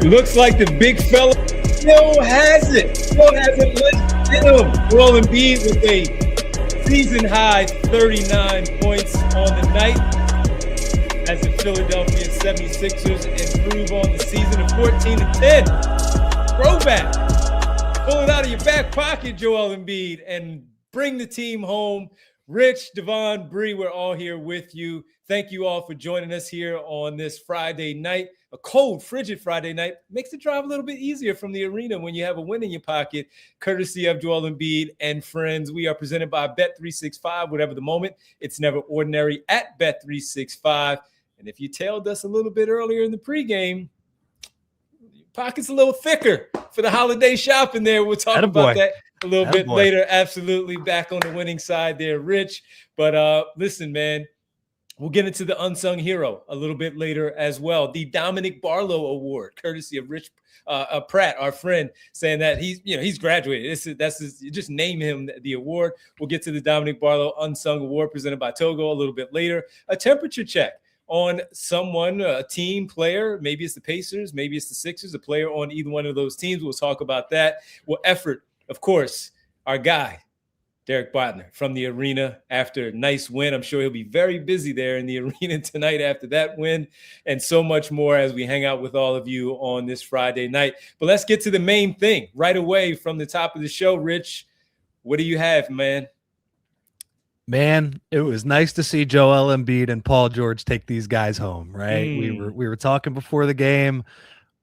Looks like the big fella still has it. Still hasn't let him. Joel Embiid with a season-high 39 points on the night as the Philadelphia 76ers improve on the season of 14-10. Throwback. Pull it out of your back pocket, Joel Embiid, and bring the team home. Rich, Devon, Bree, we're all here with you. Thank you all for joining us here on this Friday night. A cold, frigid Friday night makes the drive a little bit easier from the arena when you have a win in your pocket, courtesy of Joel Embiid and friends. We are presented by Bet365. Whatever the moment, it's never ordinary at Bet365. And if you tailed us a little bit earlier in the pregame, your pocket's a little thicker for the holiday shopping there. We'll talk about that a little bit later. Absolutely back on the winning side there, Rich. But listen, man, we'll get into the unsung hero a little bit later as well. The Dominick Barlow Award, courtesy of Rich Pratt, our friend, saying that he's graduated. You just name him the award. We'll get to the Dominick Barlow Unsung Award presented by Togo a little bit later. A temperature check on someone, a team player. Maybe it's the Pacers, maybe it's the Sixers, a player on either one of those teams. We'll talk about that. We'll effort, of course, our guy, Derek Botner, from the arena after a nice win. I'm sure he'll be very busy there in the arena tonight after that win, and so much more as we hang out with all of you on this Friday night. But let's get to the main thing right away from the top of the show. Rich, what do you have, man? Man, it was nice to see Joel Embiid and Paul George take these guys home, right? We were talking before the game.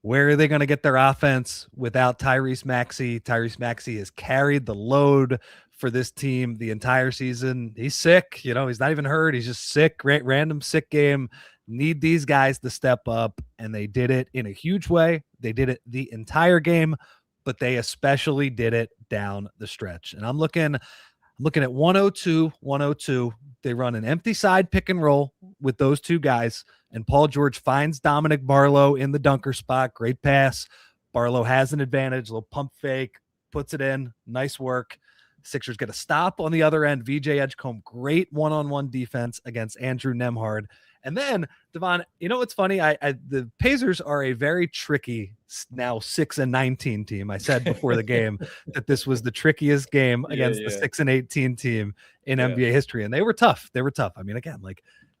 Where are they going to get their offense without Tyrese Maxey? Tyrese Maxey has carried the load for this team the entire season. He's sick. He's not even hurt. He's just sick, random sick game. Need these guys to step up, and they did it in a huge way. They did it the entire game, but they especially did it down the stretch. And I'm looking at 102. They run an empty side pick and roll with those two guys, and Paul George finds Dominick Barlow in the dunker spot. Great pass. Barlow has an advantage, a little pump fake, puts it in. Nice work. Sixers get a stop on the other end. VJ Edgecombe, great one-on-one defense against Andrew Nembhard. And then, Devon, what's funny? The Pacers are a very tricky, now 6-19 team. I said before the game that this was the trickiest game against the 6-18 team in NBA history. And they were tough. I mean, again,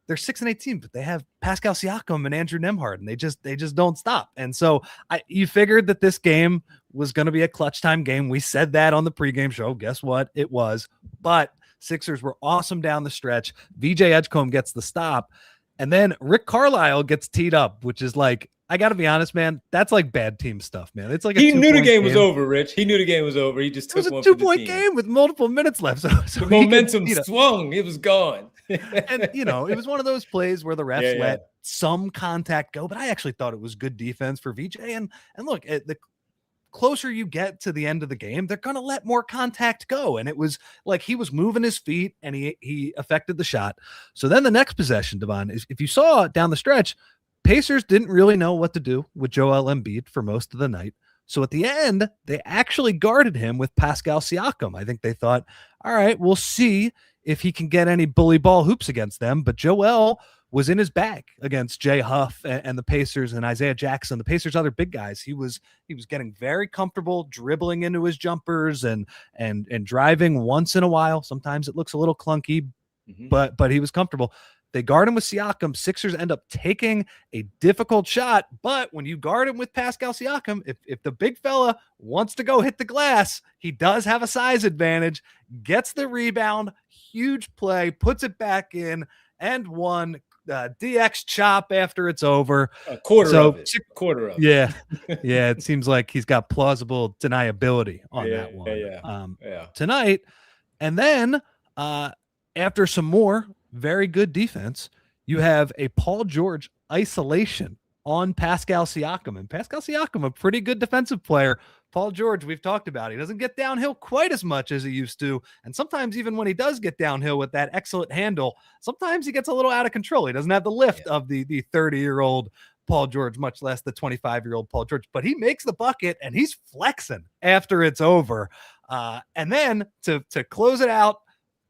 they're 6-18, but they have Pascal Siakam and Andrew Nembhard, and they just don't stop. And so you figured that this game was going to be a clutch time game. We said that on the pregame show. Guess what? It was. But Sixers were awesome down the stretch. VJ Edgecombe gets the stop. And then Rick Carlisle gets teed up, which is I got to be honest, man, that's bad team stuff, man. It's he knew the game was over, Rich. He knew the game was over. He just took one for the team. It was a 2-point game with multiple minutes left. So the momentum swung. It was gone. And, it was one of those plays where the refs let some contact go, but I actually thought it was good defense for VJ. And look, the closer you get to the end of the game, they're going to let more contact go. And it was he was moving his feet and he affected the shot. So then the next possession, Devon, is if you saw down the stretch, Pacers didn't really know what to do with Joel Embiid for most of the night. So at the end, they actually guarded him with Pascal Siakam. I think they thought, all right, we'll see if he can get any bully ball hoops against them. But Joel was in his bag against Jay Huff and the Pacers and Isaiah Jackson, the Pacers' other big guys. He was getting very comfortable dribbling into his jumpers and driving once in a while. Sometimes it looks a little clunky, but he was comfortable. They guard him with Siakam. Sixers end up taking a difficult shot, but when you guard him with Pascal Siakam, if the big fella wants to go hit the glass, he does have a size advantage, gets the rebound, huge play, puts it back in, and one. DX chop after it's over. A quarter of it. Yeah. Yeah. It seems like he's got plausible deniability on that one. Tonight. And then after some more very good defense, you have a Paul George isolation on Pascal Siakam. And Pascal Siakam, a pretty good defensive player. Paul George, we've talked about, he doesn't get downhill quite as much as he used to. And sometimes even when he does get downhill with that excellent handle, sometimes he gets a little out of control. He doesn't have the lift of the 30-year-old Paul George, much less the 25-year-old Paul George. But he makes the bucket, and he's flexing after it's over. And then to close it out,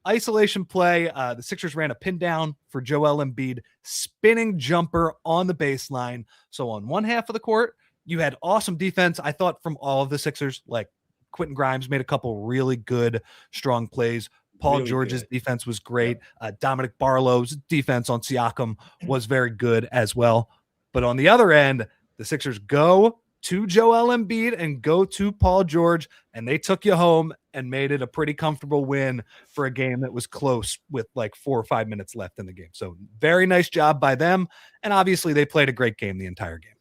isolation play, the Sixers ran a pin down for Joel Embiid, spinning jumper on the baseline. So on one half of the court, you had awesome defense, I thought, from all of the Sixers. Like Quentin Grimes made a couple really good, strong plays. Paul Really George's good. defense was great. Dominick Barlow's defense on Siakam was very good as well. But on the other end, the Sixers go to Joel Embiid and go to Paul George, and they took you home and made it a pretty comfortable win for a game that was close with like 4 or 5 minutes left in the game. So very nice job by them. And obviously they played a great game the entire game.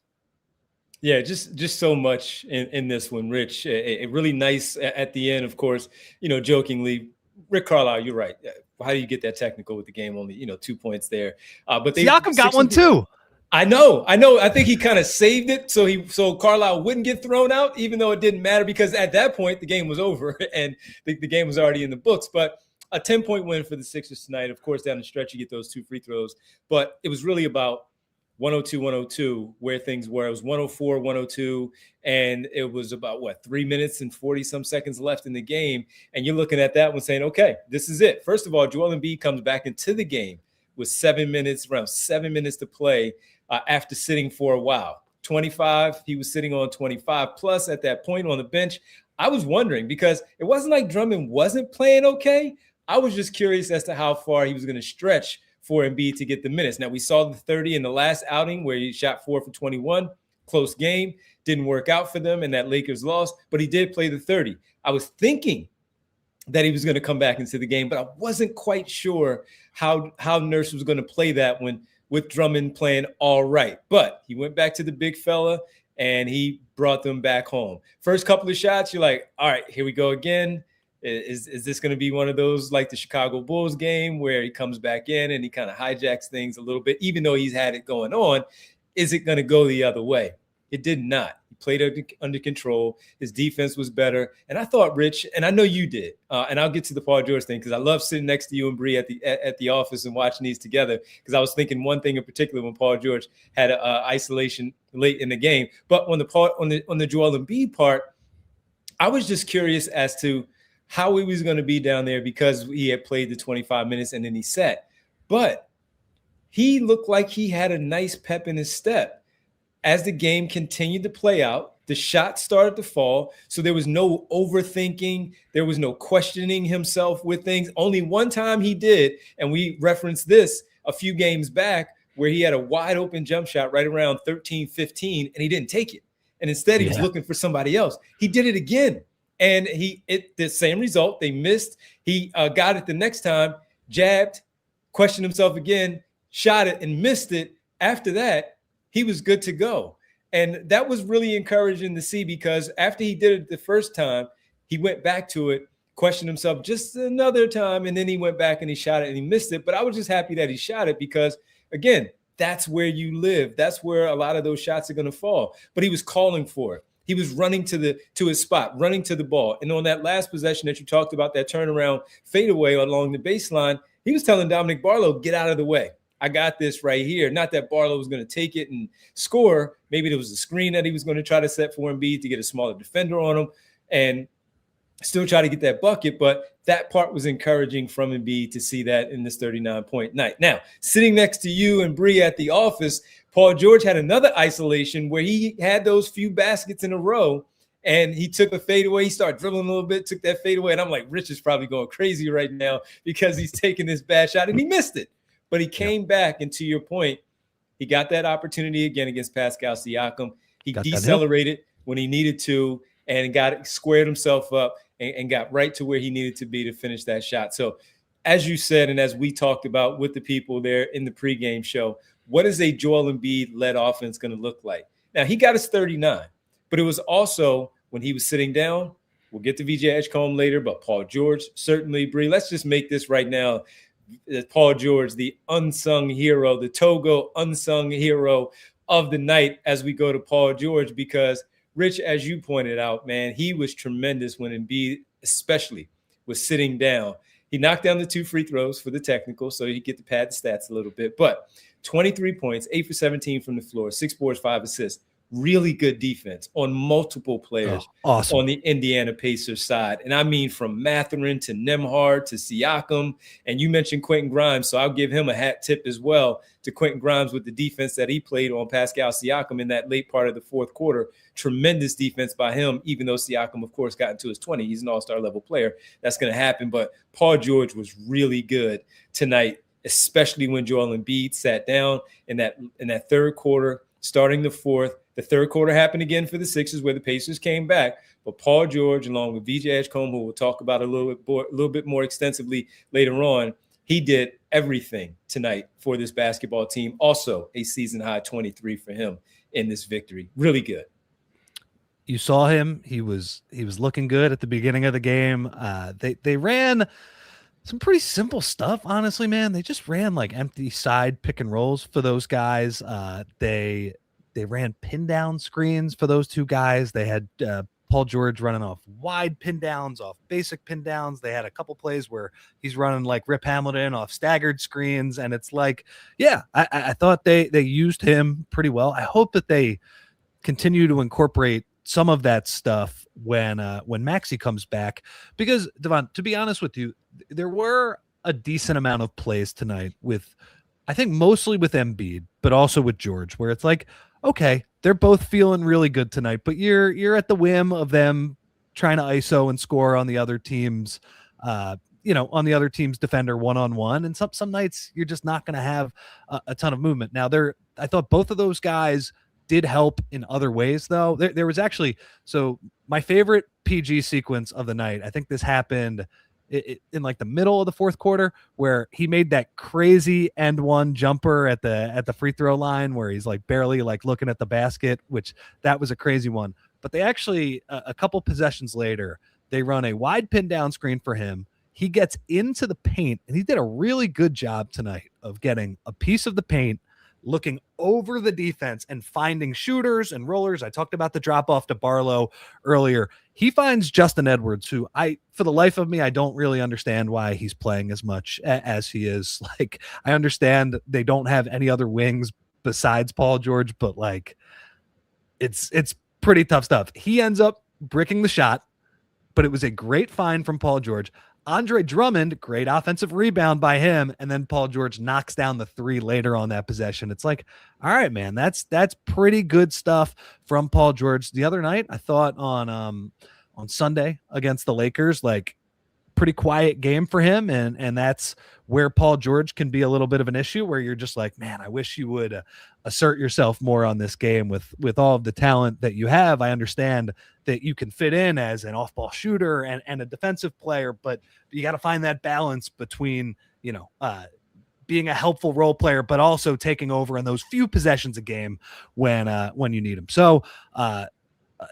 Yeah, just so much in this one, Rich. A really nice at the end, of course, jokingly, Rick Carlisle, you're right. How do you get that technical with the game? Only, 2 points there. But Siakam got one too. I know. I think he kind of saved it so Carlisle wouldn't get thrown out, even though it didn't matter because at that point the game was over and the game was already in the books. But a 10-point win for the Sixers tonight. Of course, down the stretch you get those 2 free throws. But it was really about 102, where things were. It was 104, 102, and it was about 3 minutes and 40 some seconds left in the game. And you're looking at that one saying, okay, this is it. First of all, Joel Embiid comes back into the game with around 7 minutes to play after sitting for a while. 25, he was sitting on 25 plus at that point on the bench. I was wondering because it wasn't like Drummond wasn't playing okay. I was just curious as to how far he was going to stretch for Embiid to get the minutes. Now, we saw the 30 in the last outing where he shot 4 for 21. Close game. Didn't work out for them, and that Lakers lost, but he did play the 30. I was thinking that he was going to come back into the game, but I wasn't quite sure how Nurse was going to play that one with Drummond playing all right. But he went back to the big fella, and he brought them back home. First couple of shots, you're like, all right, here we go again. Is this going to be one of those like the Chicago Bulls game where he comes back in and he kind of hijacks things a little bit, even though he's had it going on? Is it going to go the other way? It did not. He played under control. His defense was better. And I thought, Rich, and I know you did, and I'll get to the Paul George thing because I love sitting next to you and Bree at the office and watching these together because I was thinking one thing in particular when Paul George had an isolation late in the game. But on the Joel Embiid part, I was just curious as to how he was going to be down there because he had played the 25 minutes and then he sat. But he looked like he had a nice pep in his step. As the game continued to play out, the shots started to fall. So there was no overthinking. There was no questioning himself with things. Only one time he did, and we referenced this a few games back, where he had a wide open jump shot right around 13-15, and he didn't take it. And instead, he was looking for somebody else. He did it again. And the same result. They missed. He got it the next time, jabbed, questioned himself again, shot it and missed it. After that, he was good to go. And that was really encouraging to see because after he did it the first time, he went back to it, questioned himself just another time, and then he went back and he shot it and he missed it. But I was just happy that he shot it because, again, that's where you live. That's where a lot of those shots are going to fall. But he was calling for it. He was running to his spot, running to the ball. And on that last possession that you talked about, that turnaround fadeaway along the baseline, he was telling Dominick Barlow, get out of the way. I got this right here. Not that Barlow was going to take it and score. Maybe there was a screen that he was going to try to set for Embiid to get a smaller defender on him and still try to get that bucket. But that part was encouraging from Embiid to see that in this 39-point night. Now, sitting next to you and Bree at the office, Paul George had another isolation where he had those few baskets in a row and he took a fadeaway. He started dribbling a little bit, took that fadeaway. And I'm like, Rich is probably going crazy right now because he's taking this bad shot and he missed it. But he came back, and to your point, he got that opportunity again against Pascal Siakam. He decelerated when he needed to and squared himself up and got right to where he needed to be to finish that shot. So as you said, and as we talked about with the people there in the pregame show, what is a Joel Embiid-led offense going to look like? Now, he got his 39, but it was also when he was sitting down. We'll get to VJ Edgecombe later, but Paul George, certainly, Bree. Let's just make this right now. Paul George, the unsung hero, the Togo unsung hero of the night as we go to Paul George, because Rich, as you pointed out, man, he was tremendous when Embiid especially was sitting down. He knocked down the 2 free throws for the technical, so you get to pad the stats a little bit. But 23 points, 8 for 17 from the floor, 6 boards, 5 assists. really good defense on multiple players awesome. on the Indiana Pacers side. And I mean from Mathurin to Nembhard to Siakam. And you mentioned Quentin Grimes, so I'll give him a hat tip as well to Quentin Grimes with the defense that he played on Pascal Siakam in that late part of the fourth quarter. Tremendous defense by him, even though Siakam, of course, got into his 20s. He's an all-star level player. That's going to happen. But Paul George was really good tonight, especially when Joel Embiid sat down in that third quarter, starting the fourth. The third quarter happened again for the Sixers where the Pacers came back. But Paul George, along with VJ Edgecombe, who we'll talk about a little bit more extensively later on, he did everything tonight for this basketball team. Also a season-high 23 for him in this victory. Really good. You saw him. He was looking good at the beginning of the game. They ran some pretty simple stuff, honestly, man. They just ran like empty side pick and rolls for those guys. They ran pin down screens for those two guys. They had Paul George running off wide pin downs, off basic pin downs. They had a couple plays where he's running like Rip Hamilton off staggered screens. And it's like, yeah, I thought they used him pretty well. I hope that they continue to incorporate some of that stuff when Maxey comes back, because Devon, to be honest with you, there were a decent amount of plays tonight with, I think mostly with Embiid, but also with George, where it's like, okay, they're both feeling really good tonight, but you're at the whim of them trying to ISO and score on the other team's, on the other team's defender one-on-one. And some nights you're just not going to have a ton of movement. Now I thought both of those guys did help in other ways, though. There was actually, so my favorite PG sequence of the night, I think this happened in like the middle of the fourth quarter, where he made that crazy end one jumper at the free throw line where he's like barely like looking at the basket, which that was a crazy one. But they actually, a couple possessions later, they run a wide pin down screen for him. He gets into the paint, and he did a really good job tonight of getting a piece of the paint, looking over the defense and finding shooters and rollers. I talked about the drop off to Barlow earlier. He finds Justin Edwards, who for the life of me, I don't really understand why he's playing as much as he is. Like, I understand they don't have any other wings besides Paul George, but like it's pretty tough stuff. He ends up bricking the shot, but it was a great find from Paul George. Andre Drummond, great offensive rebound by him, and then Paul George knocks down the three later on that possession. It's like, all right, man, that's pretty good stuff from Paul George. The other night, I thought on Sunday against the Lakers, like, pretty quiet game for him, and that's where Paul George can be a little bit of an issue, where you're just like, man, I wish you would assert yourself more on this game with all of the talent that you have. I understand that you can fit in as an off-ball shooter and a defensive player, but you got to find that balance between, being a helpful role player, but also taking over in those few possessions a game when you need him. So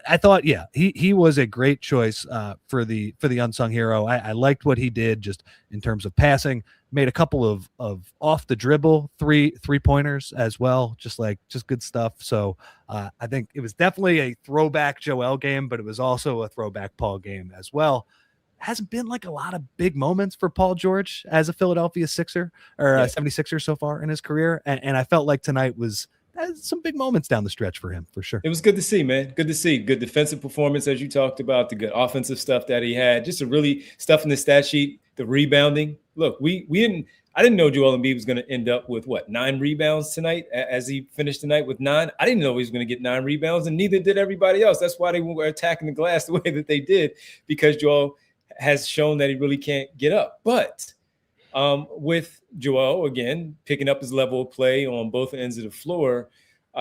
I thought, yeah, he was a great choice for the unsung hero. I liked what he did just in terms of passing. Made a couple of off the dribble three pointers as well, just good stuff. So I think it was definitely a throwback Joel game, but it was also a throwback Paul game as well. Hasn't been like a lot of big moments for Paul George as a Philadelphia Sixer or 76er so far in his career, and I felt like tonight was some big moments down the stretch for him, for sure. It was good to see, man. Good to see. Good defensive performance, as you talked about, the good offensive stuff that he had. Just a really stuff in the stat sheet, the rebounding. Look, I didn't know Joel Embiid was going to end up with 9 rebounds tonight, as he finished tonight with 9. I didn't know he was going to get 9 rebounds, and neither did everybody else. That's why they were attacking the glass the way that they did, because Joel has shown that he really can't get up. But with Joel, again, picking up his level of play on both ends of the floor,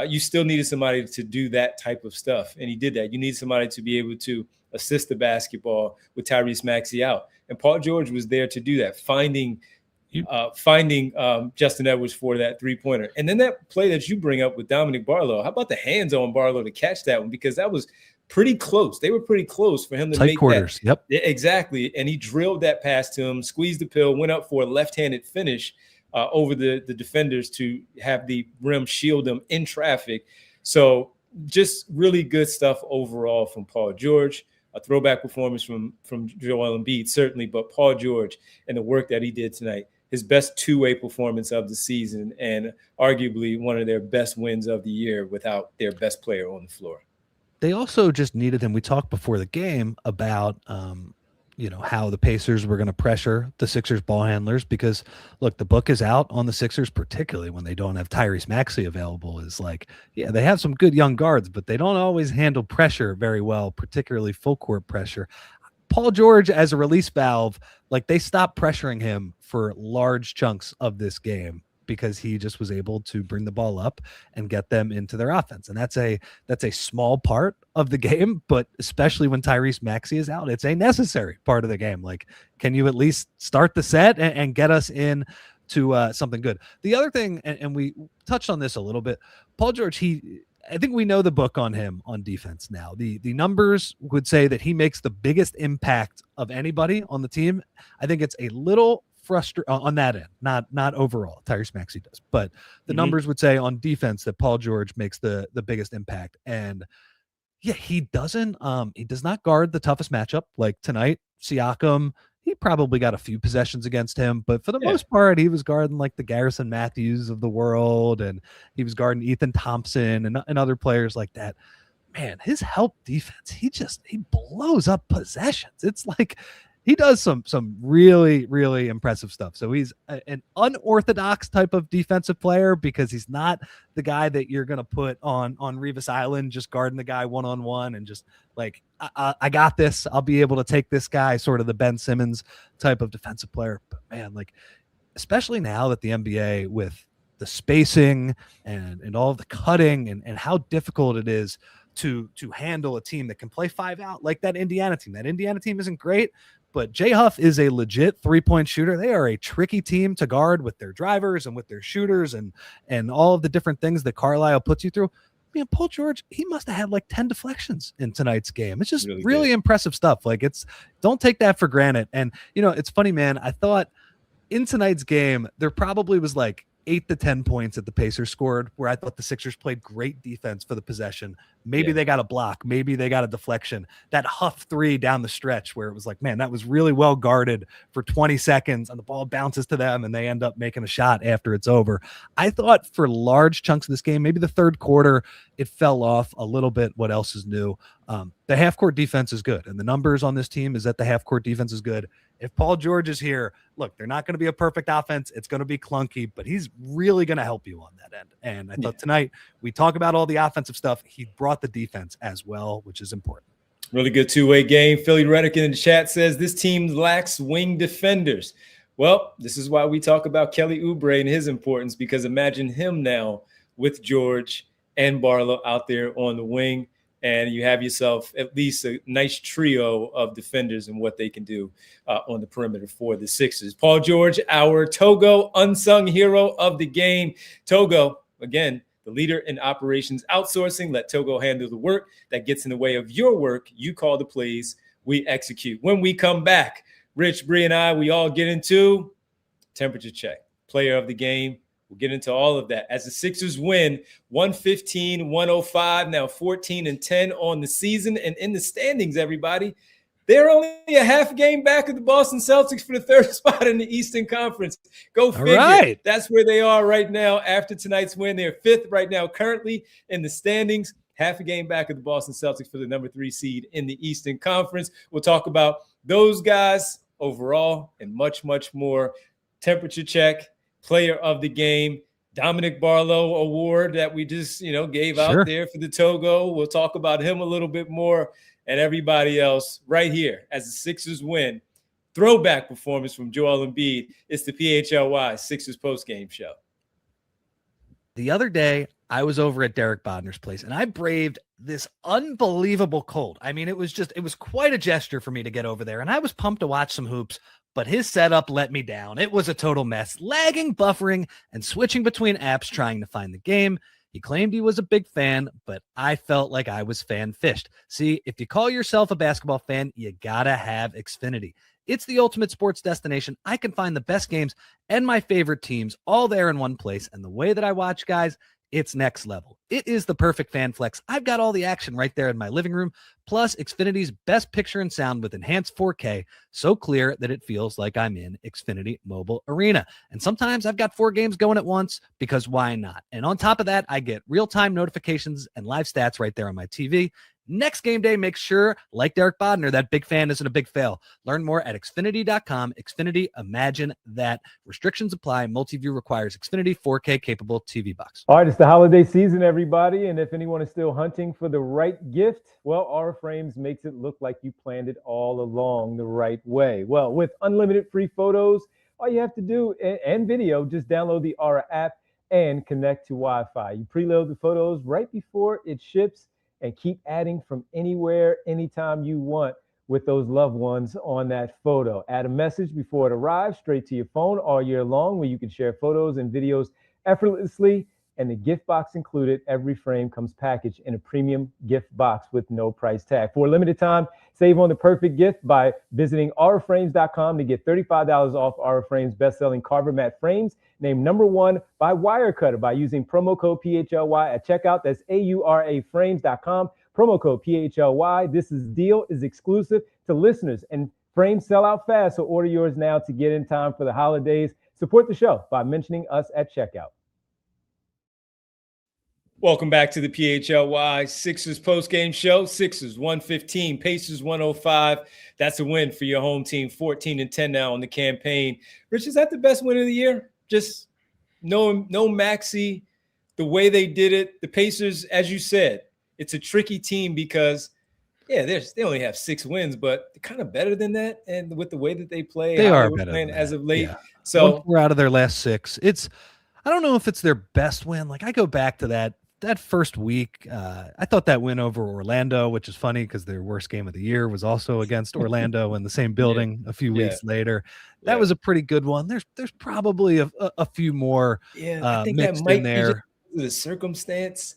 you still needed somebody to do that type of stuff. And he did that. You need somebody to be able to assist the basketball with Tyrese Maxey out. And Paul George was there to do that, finding Justin Edwards for that three-pointer. And then that play that you bring up with Dominick Barlow, how about the hands on Barlow to catch that one? Because that was pretty close. They were pretty close for him to make quarters. That. Yep. Exactly. And he drilled that pass to him, squeezed the pill, went up for a left-handed finish over the defenders to have the rim shield them in traffic. So just really good stuff overall from Paul George. A throwback performance from Joel Embiid, certainly, but Paul George and the work that he did tonight his best two-way performance of the season and arguably one of their best wins of the year without their best player on the floor. They also just needed him. We talked before the game about, how the Pacers were going to pressure the Sixers ball handlers because, look, the book is out on the Sixers, particularly when they don't have Tyrese Maxey available. Is like, yeah, they have some good young guards, but they don't always handle pressure very well, particularly full court pressure. Paul George as a release valve, like they stopped pressuring him for large chunks of this game because he just was able to bring the ball up and get them into their offense. And that's a small part of the game, but especially when Tyrese Maxey is out, it's a necessary part of the game. Like, can you at least start the set and get us in to something good? The other thing, and we touched on this a little bit, Paul George, I think we know the book on him on defense now. The numbers would say that he makes the biggest impact of anybody on the team. I think it's a little frustrating on that end, not overall. Tyrese Maxey does, but the numbers would say on defense that Paul George makes the biggest impact. And yeah, he does not guard the toughest matchup. Like tonight, Siakam, he probably got a few possessions against him, but for the most part, he was guarding like the Garrison Matthews of the world, and he was guarding Ethan Thompson and other players like that. Man, his help defense, he blows up possessions. It's like he does some really, really impressive stuff. So he's an unorthodox type of defensive player because he's not the guy that you're going to put on Revis Island, just guarding the guy one-on-one and just like, I got this. I'll be able to take this guy, sort of the Ben Simmons type of defensive player. But man, like, especially now that the NBA with the spacing and all of the cutting and how difficult it is to handle a team that can play 5 out like that Indiana team. That Indiana team isn't great, but Jay Huff is a legit 3-point shooter. They are a tricky team to guard with their drivers and with their shooters and all of the different things that Carlisle puts you through. Man, Paul George, he must have had like 10 deflections in tonight's game. It's just really impressive stuff. Like, don't take that for granted. And, it's funny, man. I thought in tonight's game, there probably was like 8 to 10 points that the Pacers scored where I thought the Sixers played great defense for the possession. Maybe they got a block. Maybe they got a deflection. That Huff 3 down the stretch where it was like, man, that was really well guarded for 20 seconds and the ball bounces to them and they end up making a shot after it's over. I thought for large chunks of this game, maybe the third quarter, it fell off a little bit. What else is new? The half-court defense is good, and the numbers on this team is that the half-court defense is good. If Paul George is here, look, they're not going to be a perfect offense. It's going to be clunky, but he's really going to help you on that end. And I thought tonight we talk about all the offensive stuff. He brought the defense as well, which is important. Really good two-way game. Philly Reddick in the chat says this team lacks wing defenders. Well, this is why we talk about Kelly Oubre and his importance, because imagine him now with George and Barlow out there on the wing. And you have yourself at least a nice trio of defenders and what they can do on the perimeter for the Sixers. Paul George, our Togo unsung hero of the game. Togo, again, the leader in operations outsourcing. Let Togo handle the work that gets in the way of your work. You call the plays, we execute. When we come back, Rich, Bree, and I, we all get into temperature check, player of the game. We'll get into all of that as the Sixers win 115-105, now 14-10 on the season. And in the standings, everybody, they're only a half game back of the Boston Celtics for the third spot in the Eastern Conference. Go figure. Right. That's where they are right now after tonight's win. They're fifth right now currently in the standings, half a game back of the Boston Celtics for the number 3 seed in the Eastern Conference. We'll talk about those guys overall and much, much more. Temperature check. Player of the game, Dominick Barlow award that we just, gave out there for the Togo. We'll talk about him a little bit more and everybody else right here as the Sixers win. Throwback performance from Joel Embiid. It's the PHLY Sixers postgame show. The other day, I was over at Derek Bodner's place and I braved this unbelievable cold. I mean, it was quite a gesture for me to get over there, and I was pumped to watch some hoops. But his setup let me down. It was a total mess, lagging, buffering, and switching between apps trying to find the game. He claimed he was a big fan, but I felt like I was fan-fished. See, if you call yourself a basketball fan, you gotta have Xfinity. It's the ultimate sports destination. I can find the best games and my favorite teams all there in one place. And the way that I watch, guys, it's next level. It is the perfect fan flex. I've got all the action right there in my living room, plus Xfinity's best picture and sound with enhanced 4K, so clear that it feels like I'm in Xfinity Mobile Arena. And sometimes I've got 4 games going at once, because why not? And on top of that, I get real-time notifications and live stats right there on my TV. Next game day, make sure, like Derek Bodner, that big fan isn't a big fail. Learn more at Xfinity.com. Xfinity, imagine that. Restrictions apply. Multi-view requires Xfinity 4K capable TV box. All right, it's the holiday season, everybody. And if anyone is still hunting for the right gift, well, Aura Frames makes it look like you planned it all along the right way. Well, with unlimited free photos, all you have to do, and video, just download the Aura app and connect to Wi-Fi. You preload the photos right before it ships, and keep adding from anywhere, anytime you want with those loved ones on that photo. Add a message before it arrives straight to your phone all year long, where you can share photos and videos effortlessly. And the gift box included. Every frame comes packaged in a premium gift box with no price tag. For a limited time, save on the perfect gift by visiting auraframes.com to get $35 off Aura Frames' best-selling Carver Matte frames, named #1 by Wirecutter by using promo code PHLY at checkout. That's auraframes.com, promo code PHLY. This deal is exclusive to listeners, and frames sell out fast, so order yours now to get in time for the holidays. Support the show by mentioning us at checkout. Welcome back to the PHLY Sixers postgame show. Sixers 115, Pacers 105. That's a win for your home team, 14-10 now on the campaign. Rich, is that the best win of the year? Just no Maxey, the way they did it. The Pacers, as you said, it's a tricky team because, yeah, they only have 6 wins, but they're kind of better than that. And with the way that they play, they are better than as of late. Yeah. So 4 out of their last 6. I don't know if it's their best win. Like, I go back to that first week. I thought that win over Orlando, which is funny because their worst game of the year was also against Orlando in the same building a few weeks later. That was a pretty good one. There's probably a few more I think mixed that might in there. Be the circumstance.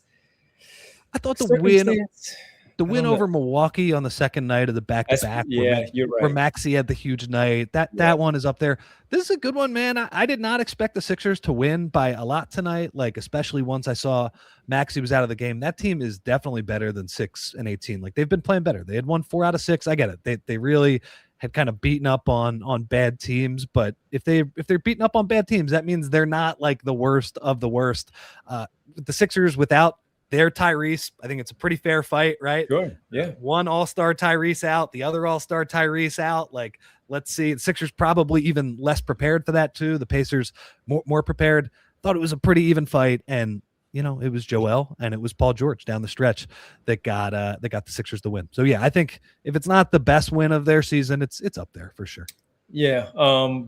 I thought the win over Milwaukee on the second night of the back-to-back, you're right, where Maxey had the huge night. That one is up there. This is a good one, man. I did not expect the Sixers to win by a lot tonight, like especially once I saw Maxey was out of the game. That team is definitely better than 6-18. Like, they've been playing better. They had won 4 out of 6. I get it. They really had kind of beaten up on bad teams, but if they're beating up on bad teams, that means they're not like the worst of the worst. The Sixers without their Tyrese, I think it's a pretty fair fight, right? Sure. Yeah. One all-star Tyrese out, the other all-star Tyrese out. Like, let's see. The Sixers probably even less prepared for that too. The Pacers more prepared. Thought it was a pretty even fight, and it was Joel and it was Paul George down the stretch that got the Sixers the win. So yeah, I think if it's not the best win of their season, it's up there for sure. Yeah.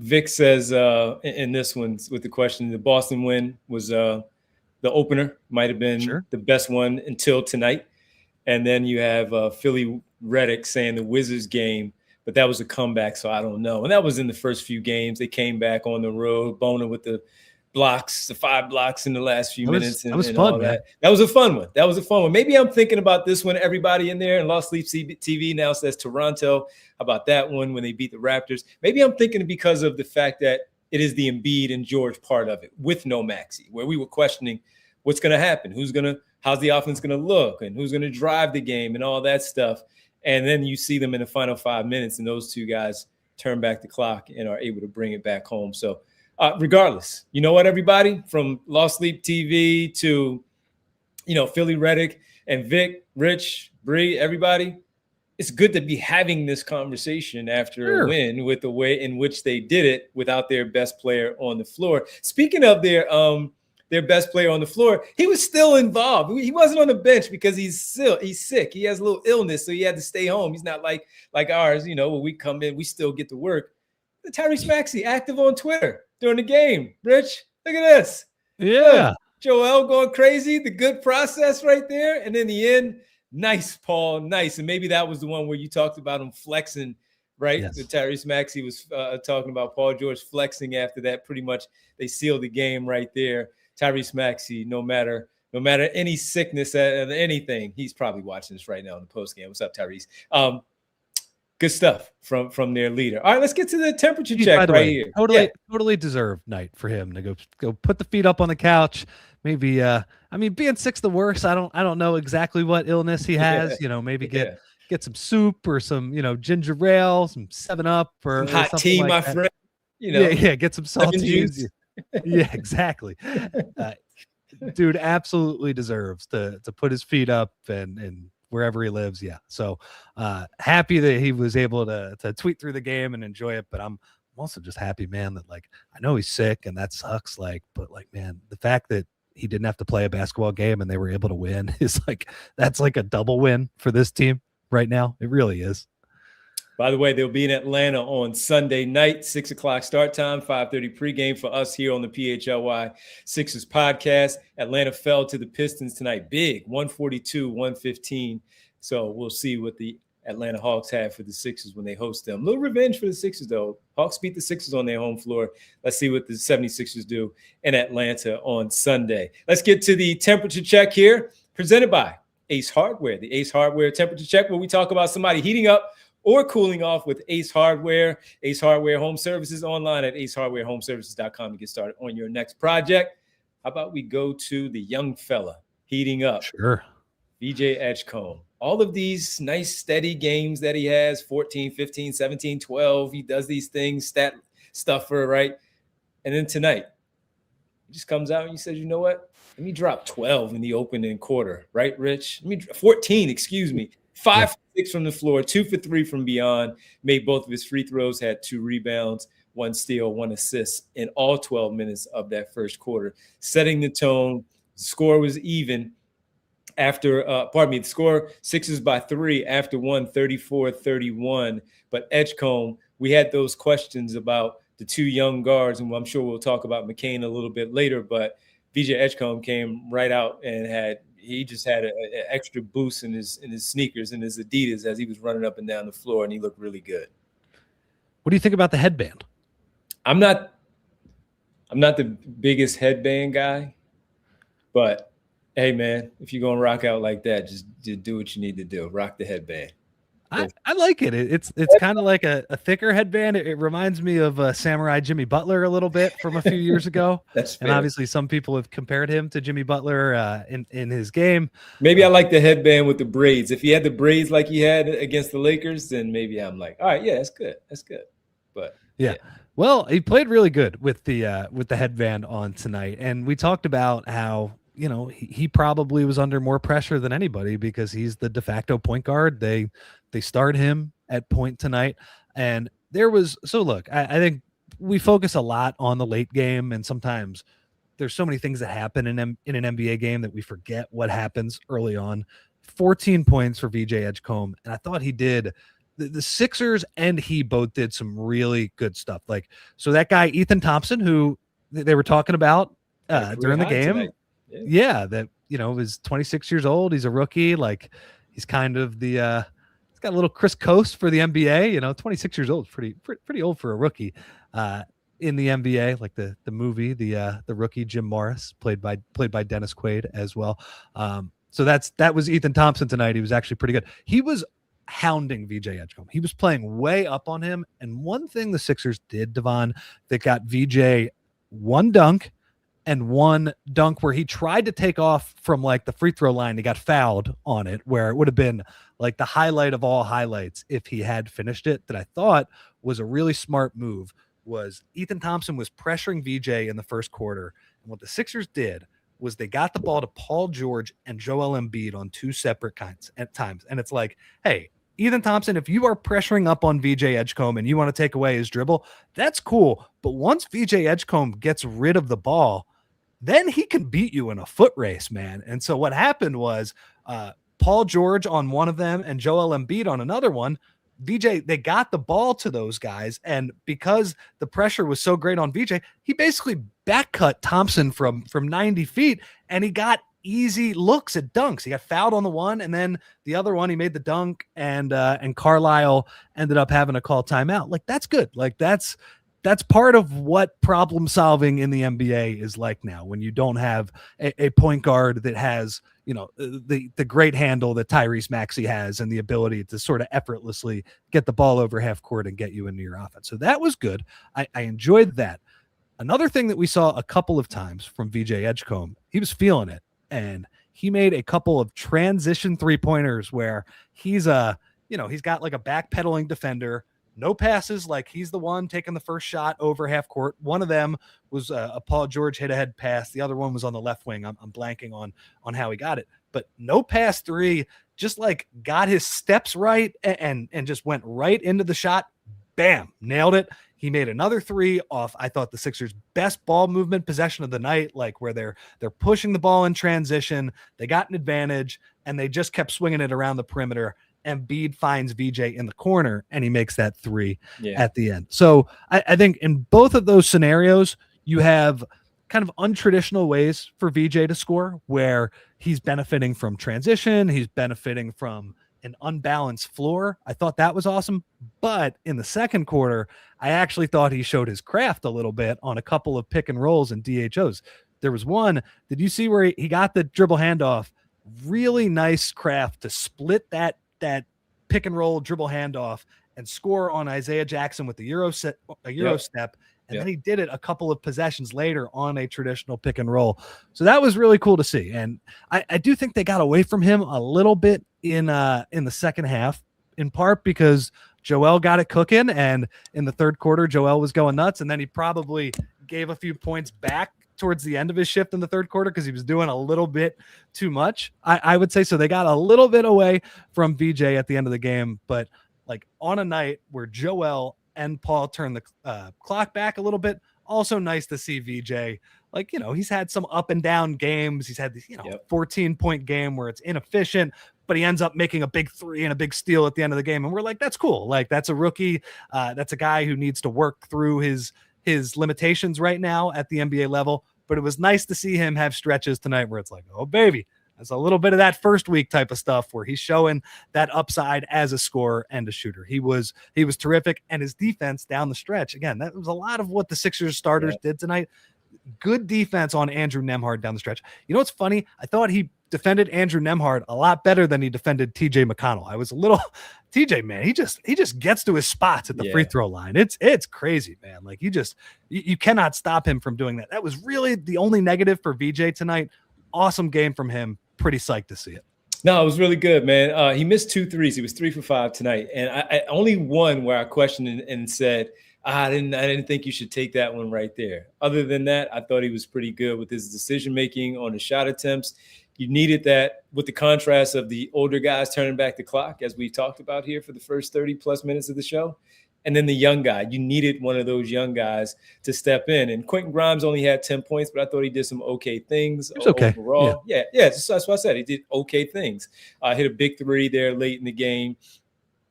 Vic says in this one with the question, the Boston win was the opener, might have been the best one until tonight. And then you have Philly Reddick saying the Wizards game, but that was a comeback, so I don't know. And that was in the first few games. They came back on the road, Bona with the blocks, the 5 blocks in the last few minutes. That was fun, man. That was a fun one. Maybe I'm thinking about this one, everybody in there, and Lost Sleep TV now says Toronto. How about that one when they beat the Raptors? Maybe I'm thinking because of the fact that it is the Embiid and George part of it with no Maxey, where we were questioning what's going to happen, how's the offense going to look, and who's going to drive the game and all that stuff. And then you see them in the final 5 minutes, and those two guys turn back the clock and are able to bring it back home. So regardless, you know what, everybody, from Lost Sleep TV to, Philly Reddick and Vic, Rich, Bree, everybody, it's good to be having this conversation after a win with the way in which they did it without their best player on the floor. Speaking of their best player on the floor, he was still involved. He wasn't on the bench because he's sick. He has a little illness, so he had to stay home. He's not like ours, when we come in, we still get to work. Tyrese Maxey active on Twitter during the game. Rich, look at this. Yeah. Joel going crazy, the good process right there. And in the end, nice, Paul, nice. And maybe that was the one where you talked about him flexing, right? Yes. Tyrese Maxey was talking about Paul George flexing after that. Pretty much they sealed the game right there. Tyrese Maxey, no matter any sickness or anything, he's probably watching this right now in the postgame. What's up, Tyrese? Good stuff from their leader. All right, let's get to the temperature By check the right way, here. Totally deserved night for him to go put the feet up on the couch. Maybe I mean, being sick's the worst. I don't know exactly what illness he has. Maybe get some soup or some ginger ale, some 7-Up or hot something tea, like my that. friend. Yeah, get some lemon salty juice. Yeah, exactly. Dude absolutely deserves to put his feet up and wherever he lives. Yeah. So happy that he was able to tweet through the game and enjoy it. But I'm also just happy, man, that I know he's sick and that sucks. But man, the fact that he didn't have to play a basketball game and they were able to win is that's a double win for this team right now. It really is. By the way, they'll be in Atlanta on Sunday night, 6 o'clock start time, 5:30 pregame for us here on the PHLY Sixers podcast. Atlanta fell to the Pistons tonight, big, 142-115. So we'll see what the Atlanta Hawks have for the Sixers when they host them. A little revenge for the Sixers, though. Hawks beat the Sixers on their home floor. Let's see what the 76ers do in Atlanta on Sunday. Let's get to the temperature check here, presented by Ace Hardware. The Ace Hardware temperature check, where we talk about somebody heating up or cooling off with Ace Hardware. Ace Hardware Home Services, online at acehardwarehomeservices.com to get started on your next project. How about we go to the young fella heating up? Sure. VJ Edgecombe. All of these nice, steady games that he has, 14, 15, 17, 12. He does these things, stat stuffer, right? And then tonight, he just comes out and he says, you know what? Let me drop 12 in the opening quarter, right, Rich? 14, excuse me. 5 for 6 from the floor, 2 for 3 from beyond, made both of his free throws, had 2 rebounds, 1 steal, 1 assist in all 12 minutes of that first quarter, setting the tone. The score was even after, the score Sixers by 3 after 34-31. But Edgecombe, we had those questions about the 2 young guards, and I'm sure we'll talk about McCain a little bit later, but VJ Edgecombe came right out and he just had an extra boost in his sneakers and his Adidas as he was running up and down the floor, and he looked really good. What do you think about the headband? I'm not the biggest headband guy, but hey, man, if you're gonna rock out like that, just do what you need to do. Rock the headband. I like it. It's kind of like a thicker headband. It reminds me of Samurai Jimmy Butler a little bit from a few years ago. That's fair. And obviously some people have compared him to Jimmy Butler in his game. Maybe I like the headband with the braids. If he had the braids like he had against the Lakers, then maybe I'm like, all right, yeah, that's good. That's good. But yeah. Well, he played really good with the headband on tonight. And we talked about how, he probably was under more pressure than anybody because he's the de facto point guard. They start him at point tonight. And look, I think we focus a lot on the late game, and sometimes there's so many things that happen in an NBA game that we forget what happens early on. 14 points for VJ Edgecombe. And I thought he did. The Sixers and he both did some really good stuff. So that guy, Ethan Thompson, who they were talking about during the game. Yeah, that, is 26 years old. He's a rookie. He's kind of the he's got a little Chris Coast for the NBA. 26 years old is pretty old for a rookie in the NBA, like the movie, the rookie Jim Morris, played by Dennis Quaid as well. So that was Ethan Thompson tonight. He was actually pretty good. He was hounding VJ Edgecombe. He was playing way up on him. And one thing the Sixers did, Devon, that got VJ one dunk where he tried to take off from the free throw line. He got fouled on it, where it would have been the highlight of all highlights if he had finished it. That I thought was a really smart move. Was Ethan Thompson was pressuring VJ in the first quarter. And what the Sixers did was they got the ball to Paul George and Joel Embiid on 2 separate times. And it's hey, Ethan Thompson, if you are pressuring up on VJ Edgecombe and you want to take away his dribble, that's cool. But once VJ Edgecombe gets rid of the ball, then he can beat you in a foot race, man. And so what happened was Paul George on one of them and Joel Embiid on another one. VJ, they got the ball to those guys, and because the pressure was so great on VJ, he basically backcut Thompson from 90 feet, and he got easy looks at dunks. He got fouled on the one, and then the other one he made the dunk, and Carlisle ended up having to call timeout. That's good. that's part of what problem solving in the NBA is like now, when you don't have a point guard that has, the great handle that Tyrese Maxey has and the ability to sort of effortlessly get the ball over half court and get you into your offense. So that was good. I enjoyed that. Another thing that we saw a couple of times from VJ Edgecombe, he was feeling it, and he made a couple of transition 3-pointers where he's got like a backpedaling defender, no passes, like he's the one taking the first shot over half court. One of them was a Paul George hit ahead pass. The other one was on the left wing. I'm blanking on how he got it, but no pass three, just like got his steps right and just went right into the shot. Bam, nailed it. He made another three off, I thought, the Sixers' best ball movement possession of the night, like where they're pushing the ball in transition. They got an advantage, and they just kept swinging it around the perimeter. Embiid finds VJ in the corner, and he makes that three at the end. So I think in both of those scenarios, you have kind of untraditional ways for VJ to score, where he's benefiting from transition, he's benefiting from an unbalanced floor. I thought that was awesome. But in the second quarter, I actually thought he showed his craft a little bit on a couple of pick and rolls and DHOs. There was one, did you see where he got the dribble handoff? Really nice craft to split that pick and roll dribble handoff and score on Isaiah Jackson with the Euro step. And then he did it a couple of possessions later on a traditional pick and roll. So that was really cool to see. And I do think they got away from him a little bit in the second half, in part because Joel got it cooking. And in the third quarter, Joel was going nuts. And then he probably gave a few points back towards the end of his shift in the third quarter because he was doing a little bit too much, I would say. So they got a little bit away from VJ at the end of the game. But like on a night where Joel and Paul turn the clock back a little bit, also nice to see VJ. Like, he's had some up and down games. He's had this, 14-point game where it's inefficient, but he ends up making a big three and a big steal at the end of the game. And we're like, that's cool. Like, that's a rookie. That's a guy who needs to work through his limitations right now at the NBA level. But it was nice to see him have stretches tonight where it's like, oh, baby. There's a little bit of that first week type of stuff where he's showing that upside as a scorer and a shooter. He was terrific. And his defense down the stretch, again, that was a lot of what the Sixers starters did tonight. Good defense on Andrew Nembhard down the stretch. You know what's funny? I thought he defended Andrew Nembhard a lot better than he defended TJ McConnell. I was a little TJ, man. He just gets to his spots at the free throw line. It's crazy, man. Like you cannot stop him from doing that. That was really the only negative for VJ tonight. Awesome game from him. Pretty psyched to see it. No, it was really good, man. He missed 2 threes. He was 3 for 5 tonight. And I only one where I questioned and said, I didn't think you should take that one right there. Other than that, I thought he was pretty good with his decision-making on the shot attempts. You needed that with the contrast of the older guys turning back the clock, as we talked about here for the first 30-plus minutes of the show. And then the young guy, you needed one of those young guys to step in. And Quentin Grimes only had 10 points, but I thought he did some okay things overall. Yeah. That's what I said. He did okay things. Hit a big three there late in the game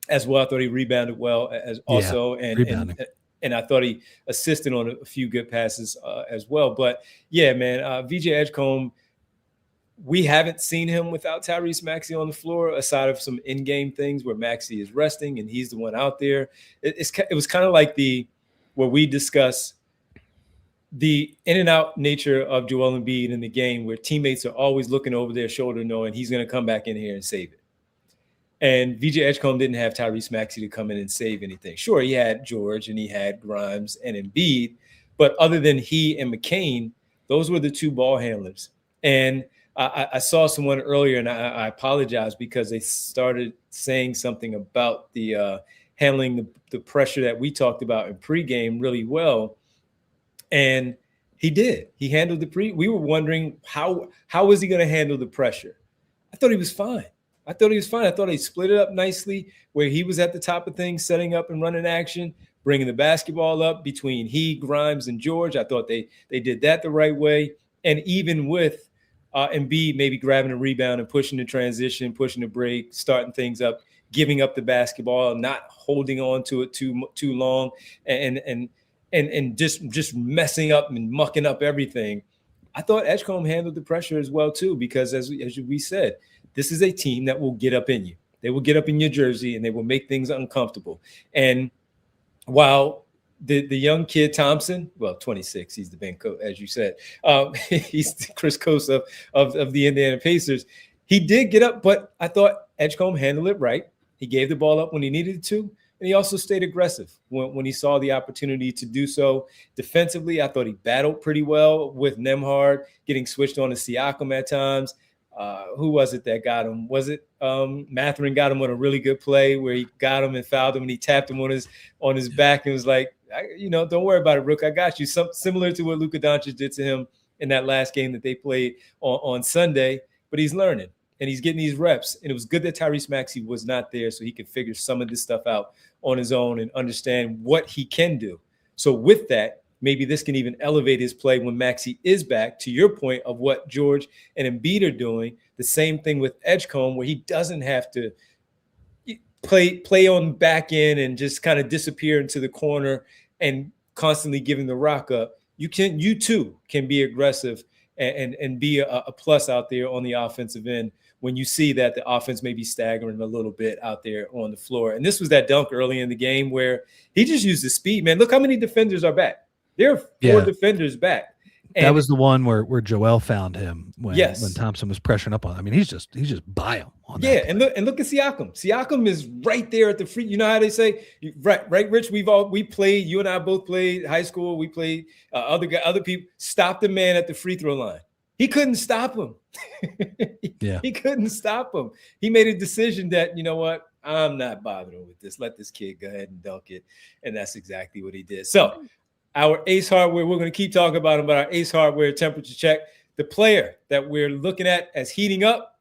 as well. I thought he rebounded well as also. And I thought he assisted on a few good passes as well. But, yeah, man, VJ Edgecombe, we haven't seen him without Tyrese Maxey on the floor, aside of some in-game things where Maxey is resting and he's the one out there. It was kind of like where we discuss the in-and-out nature of Joel Embiid in the game, where teammates are always looking over their shoulder knowing he's going to come back in here and save it. And VJ Edgecombe didn't have Tyrese Maxey to come in and save anything. Sure, he had George and he had Grimes and Embiid, but other than he and McCain, those were the two ball handlers. And I saw someone earlier, and I apologize because they started saying something about the handling the pressure that we talked about in pregame really well. And he did. He handled we were wondering how was he going to handle the pressure? I thought he was fine. I thought he split it up nicely where he was at the top of things, setting up and running action, bringing the basketball up between Grimes, and George. I thought they did that the right way. And even with Embiid maybe grabbing a rebound and pushing the transition, pushing the break, starting things up, giving up the basketball, not holding on to it too long, and just messing up and mucking up everything. I thought Edgecombe handled the pressure as well too, because as we said, this is a team that will get up in you. They will get up in your jersey and they will make things uncomfortable. And while the young kid Thompson, well, 26, he's the bench coach, as you said. He's the Chris Coast of the Indiana Pacers. He did get up, but I thought Edgecombe handled it right. He gave the ball up when he needed to, and he also stayed aggressive when he saw the opportunity to do so. Defensively, I thought he battled pretty well with Nembhard, getting switched on to Siakam at times. Who was it that got him? Was it Mathurin got him on a really good play where he got him and fouled him and he tapped him on his back and was like, don't worry about it, Rook. I got you. Similar to what Luka Doncic did to him in that last game that they played on Sunday. But he's learning and he's getting these reps. And it was good that Tyrese Maxey was not there so he could figure some of this stuff out on his own and understand what he can do. So with that, maybe this can even elevate his play when Maxey is back, to your point of what George and Embiid are doing. The same thing with Edgecombe, where he doesn't have to play on back end and just kind of disappear into the corner and constantly giving the rock up. You too can be aggressive and be a plus out there on the offensive end when you see that the offense may be staggering a little bit out there on the floor. And this was that dunk early in the game where he just used the speed, man. Look how many defenders are back. There are four defenders back. And that was the one where Joel found him when Thompson was pressuring up on him. I mean, he's just by him on that. And look at Siakam. Siakam is right there at the free. You know how they say, right, Rich? We played. You and I both played high school. We played other people. Stop the man at the free throw line. He couldn't stop him. He couldn't stop him. He made a decision that, you know what, I'm not bothering with this. Let this kid go ahead and dunk it, and that's exactly what he did. So. Our Ace Hardware, we're going to keep talking about him, but our Ace Hardware temperature check, the player that we're looking at as heating up,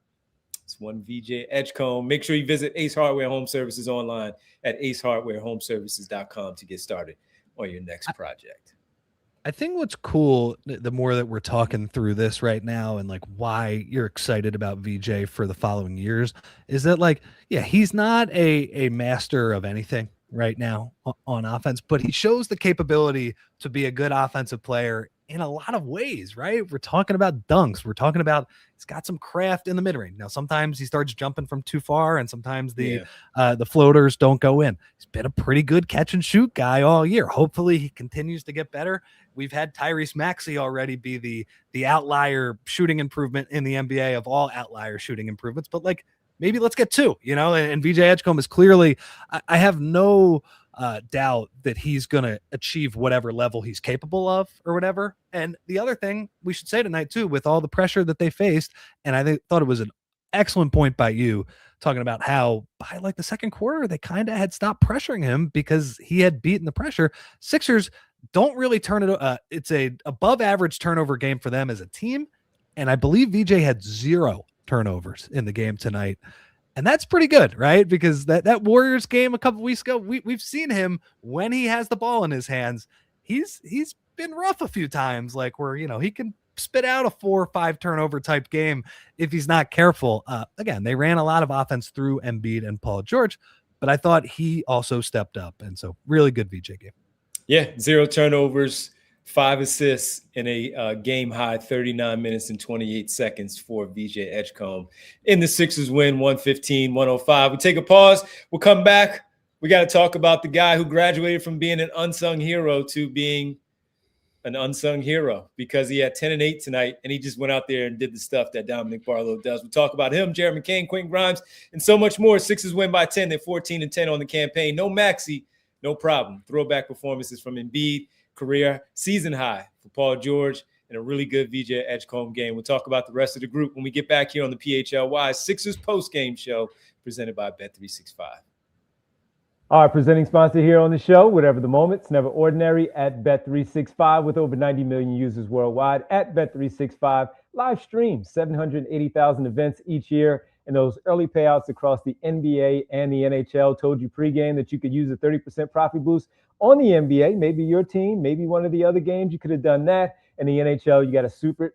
it's one VJ Edgecombe. Make sure you visit Ace Hardware Home Services online at acehardwarehomeservices.com to get started on your next project. I think what's cool, the more that we're talking through this right now and like why you're excited about VJ for the following years is that he's not a master of anything right now on offense, but he shows the capability to be a good offensive player in a lot of ways, right? We're talking about dunks. We're talking about he's got some craft in the mid-range. Now, sometimes he starts jumping from too far, and sometimes the floaters don't go in. He's been a pretty good catch and shoot guy all year. Hopefully he continues to get better. We've had Tyrese Maxey already be the outlier shooting improvement in the NBA of all outlier shooting improvements, but maybe let's get two, and VJ Edgecombe is clearly, I have no doubt that he's going to achieve whatever level he's capable of or whatever. And the other thing we should say tonight too, with all the pressure that they faced, and I thought it was an excellent point by you talking about how by the second quarter, they kind of had stopped pressuring him because he had beaten the pressure. Sixers don't really turn it. It's a above average turnover game for them as a team. And I believe VJ had 0 turnovers in the game tonight, and that's pretty good, right? Because that Warriors game a couple weeks ago, we've seen him when he has the ball in his hands, he's been rough a few times, where he can spit out a 4 or 5 turnover type game if he's not careful. Again, they ran a lot of offense through Embiid and Paul George, but I thought he also stepped up, and so really good VJ game. 0 turnovers, 5 assists in a game high 39 minutes and 28 seconds for VJ Edgecombe. In the Sixers win 115-105. We take a pause. We'll come back. We got to talk about the guy who graduated from being an unsung hero to being an unsung hero because he had 10 and 8 tonight, and he just went out there and did the stuff that Dominick Barlow does. We'll talk about him, Jared McCain, Quentin Grimes, and so much more. Sixers win by 10. They're 14-10 on the campaign. No Maxey, no problem. Throwback performances from Embiid. Career season high for Paul George, and a really good VJ Edgecombe game. We'll talk about the rest of the group when we get back here on the PHLY Sixers post-game show presented by Bet365. Our presenting sponsor here on the show, whatever the moment, it's never ordinary at Bet365 with over 90 million users worldwide at Bet365. Live streams, 780,000 events each year, and those early payouts across the NBA and the NHL. Told you pregame that you could use a 30% profit boost on the NBA, maybe your team, maybe one of the other games, you could have done that. And the NHL, you got a super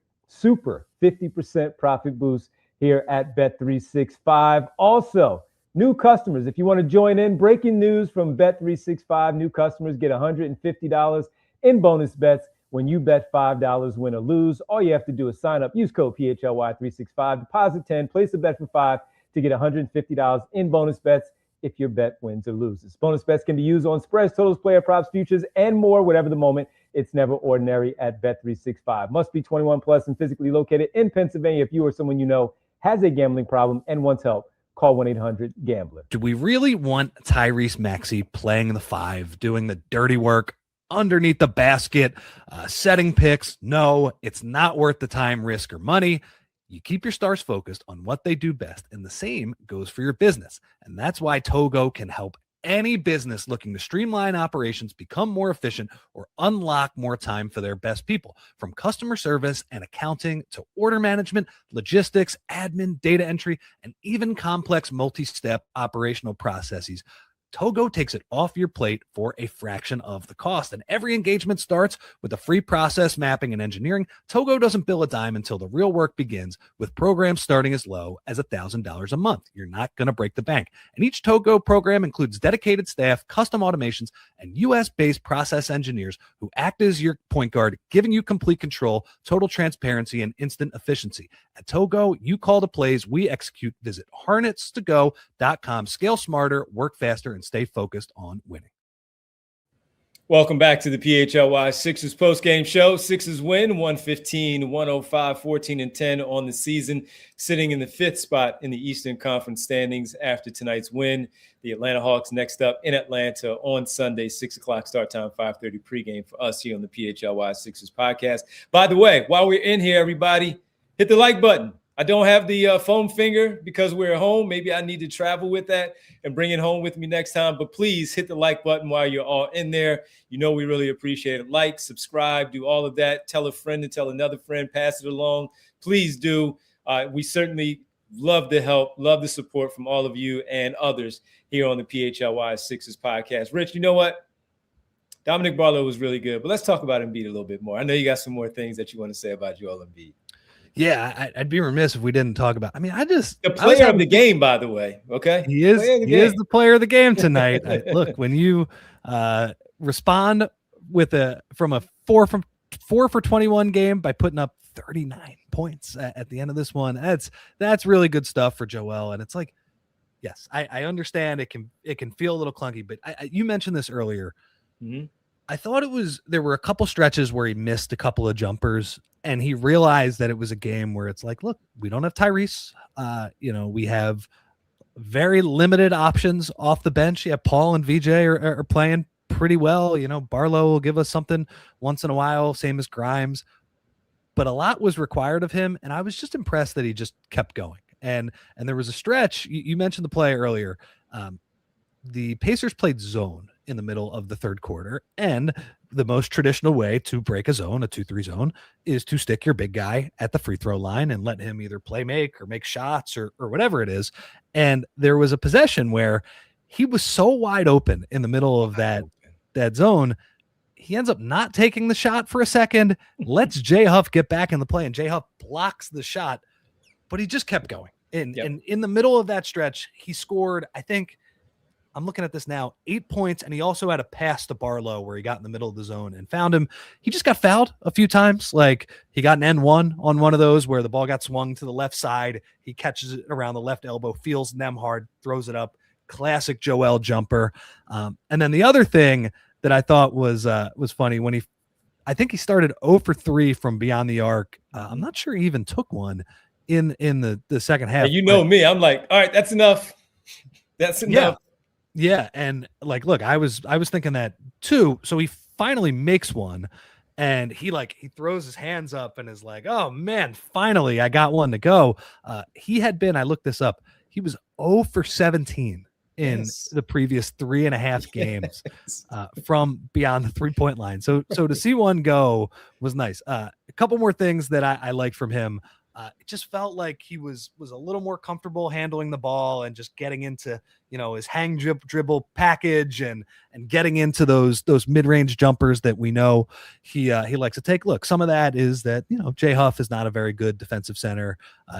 50% profit boost here at Bet365. Also, new customers, if you want to join in, breaking news from Bet365, new customers get $150 in bonus bets when you bet $5, win or lose. All you have to do is sign up, use code PHLY365, deposit 10, place a bet for $5 to get $150 in bonus bets if your bet wins or loses. Bonus bets can be used on spreads, totals, player props, futures, and more. Whatever the moment, it's never ordinary at Bet365. Must be 21 plus and physically located in Pennsylvania. If you or someone you know has a gambling problem and wants help, call 1-800-GAMBLER. Do we really want Tyrese Maxey playing the 5, doing the dirty work underneath the basket, setting picks? No, it's not worth the time, risk, or money. You keep your stars focused on what they do best, and the same goes for your business. And that's why Togo can help any business looking to streamline operations, become more efficient, or unlock more time for their best people. From customer service and accounting to order management, logistics, admin, data entry, and even complex multi-step operational processes, Togo takes it off your plate for a fraction of the cost. And every engagement starts with a free process mapping and engineering. Togo doesn't bill a dime until the real work begins, with programs starting as low as $1,000 a month. You're not going to break the bank. And each Togo program includes dedicated staff, custom automations, and US-based process engineers who act as your point guard, giving you complete control, total transparency, and instant efficiency. At Togo, you call the plays, we execute. Visit harnetstogo.com. Scale smarter, work faster, and stay focused on winning. Welcome back to the PHLY Sixers postgame show. Sixers win 115-105, 14-10 on the season, sitting in the 5th spot in the Eastern Conference standings after tonight's win. The Atlanta Hawks next up in Atlanta on Sunday, 6 o'clock start time, 5:30 pregame for us here on the PHLY Sixers podcast. By the way, while we're in here, everybody, hit the like button. I don't have the foam finger because we're at home. Maybe I need to travel with that and bring it home with me next time. But please hit the like button while you're all in there. You know we really appreciate it. Like, subscribe, do all of that. Tell a friend and tell another friend. Pass it along. Please do. We certainly love the help, love the support from all of you and others here on the PHLY Sixers podcast. Rich, you know what? Dominick Barlow was really good. But let's talk about Embiid a little bit more. I know you got some more things that you want to say about Joel Embiid. Yeah, I'd be remiss if we didn't talk about. The player of the game, by the way. Okay, he is the player of the game tonight. Look, when you respond with from a 4 for 21 game by putting up 39 points at the end of this one, that's really good stuff for Joel. And it's like, yes, I understand it can feel a little clunky, but you mentioned this earlier. Mm-hmm. I thought there were a couple stretches where he missed a couple of jumpers. And he realized that it was a game where it's like, look, we don't have Tyrese. We have very limited options off the bench. Yeah, Paul and VJ are playing pretty well. Barlow will give us something once in a while, same as Grimes. But a lot was required of him, and I was just impressed that he just kept going. And there was a stretch. You mentioned the play earlier. The Pacers played zone in the middle of the third quarter, and the most traditional way to break a zone, a 2-3 zone, is to stick your big guy at the free throw line and let him either play make or make shots or whatever it is. And there was a possession where he was so wide open in the middle of that zone, he ends up not taking the shot for a second, lets Jay Huff get back in the play, and Jay Huff blocks the shot, but he just kept going. And in the middle of that stretch, he scored, I think, I'm looking at this now, 8 points, and he also had a pass to Barlow where he got in the middle of the zone and found him. He just got fouled a few times. Like, he got an N1 on one of those where the ball got swung to the left side. He catches it around the left elbow, feels Nembhard, throws it up. Classic Joel jumper. And then the other thing that I thought was funny, when I think he started 0 for 3 from beyond the arc. I'm not sure he even took one in the second half. You know me. I'm like, all right, that's enough. That's enough. Yeah, and like, look, I was thinking that too. So he finally makes one, and he throws his hands up and is like, "Oh man, finally I got one to go." He had been, I looked this up, he was 0 for 17 in the previous 3.5 games from beyond the 3-point line. So to see one go was nice. A couple more things that I like from him. It just felt like he was a little more comfortable handling the ball and just getting into, his hang dribble package and getting into those mid-range jumpers that we know he likes to take. Look, some of that is that, Jay Huff is not a very good defensive center.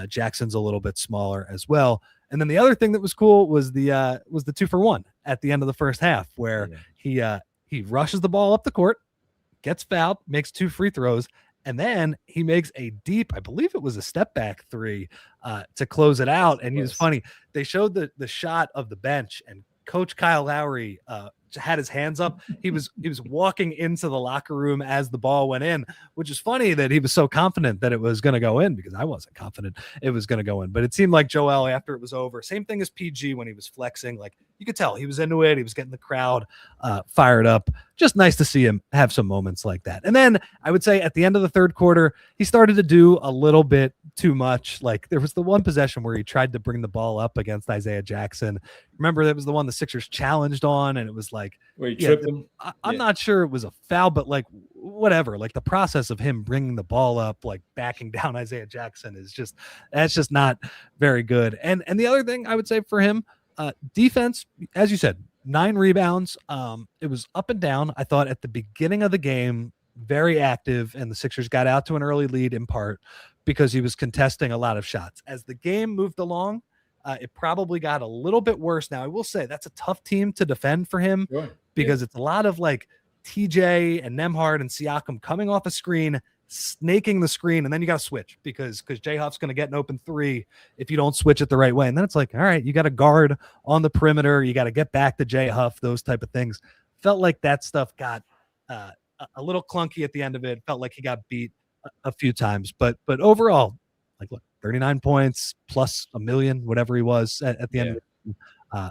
Jackson's a little bit smaller as well. And then the other thing that was cool was the 2-for-1 at the end of the first half, where he rushes the ball up the court, gets fouled, makes 2 free throws, and then he makes a deep, I believe it was a step back 3 to close it out. And it was funny. They showed the shot of the bench, and Coach Kyle Lowry had his hands up. He was walking into the locker room as the ball went in, which is funny that he was so confident that it was going to go in, because I wasn't confident it was going to go in. But it seemed like Joel, after it was over, same thing as PG when he was flexing, like you could tell he was into it. He was getting the crowd fired up. Just nice to see him have some moments like that. And then I would say at the end of the third quarter, he started to do a little bit too much. Like there was the one possession where he tried to bring the ball up against Isaiah Jackson. Remember, that was the one the Sixers challenged on, and it was like, where he tripped him. I'm not sure it was a foul, but like whatever, like the process of him bringing the ball up, like backing down Isaiah Jackson that's just not very good. And the other thing I would say for him, defense, as you said, 9 rebounds. It was up and down. I thought at the beginning of the game, very active, and the Sixers got out to an early lead in part because he was contesting a lot of shots. As the game moved along, it probably got a little bit worse. Now, I will say that's a tough team to defend for him, because it's a lot of like TJ and Nembhard and Siakam coming off a screen, snaking the screen, and then you got to switch because Jay Huff's going to get an open 3 if you don't switch it the right way. And then it's like, all right, you got to guard on the perimeter. You got to get back to Jay Huff, those type of things. Felt like that stuff got a little clunky at the end of it. Felt like he got beat a few times, but overall, like, look, 39 points plus $1 million, whatever he was at the end of it.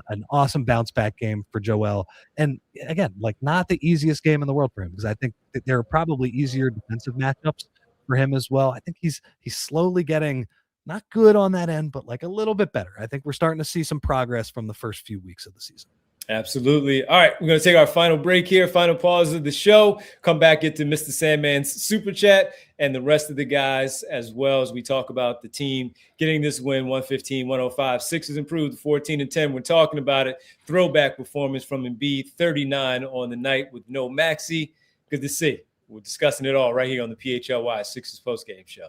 An awesome bounce back game for Joel. And again, like not the easiest game in the world for him, because I think that there are probably easier defensive matchups for him as well. I think he's slowly getting not good on that end, but like a little bit better. I think we're starting to see some progress from the first few weeks of the season. Absolutely. All right, we're going to take our final break here, final pause of the show. Come back, get to Mr. Sandman's Super Chat and the rest of the guys, as well as we talk about the team getting this win, 115-105. Sixers improved to 14-10. We're talking about it. Throwback performance from Embiid, 39 on the night with no Maxey. Good to see. We're discussing it all right here on the PHLY Sixers postgame show.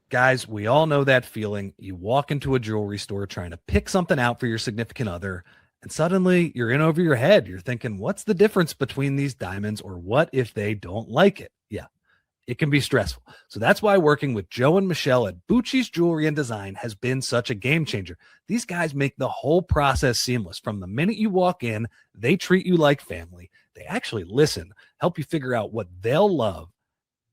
Guys, we all know that feeling. You walk into a jewelry store trying to pick something out for your significant other, and suddenly you're in over your head. You're thinking, what's the difference between these diamonds, or what if they don't like it? Yeah, it can be stressful. So that's why working with Joe and Michelle at Bucci's Jewelry and Design has been such a game changer. These guys make the whole process seamless. From the minute you walk in, they treat you like family. They actually listen, help you figure out what they'll love,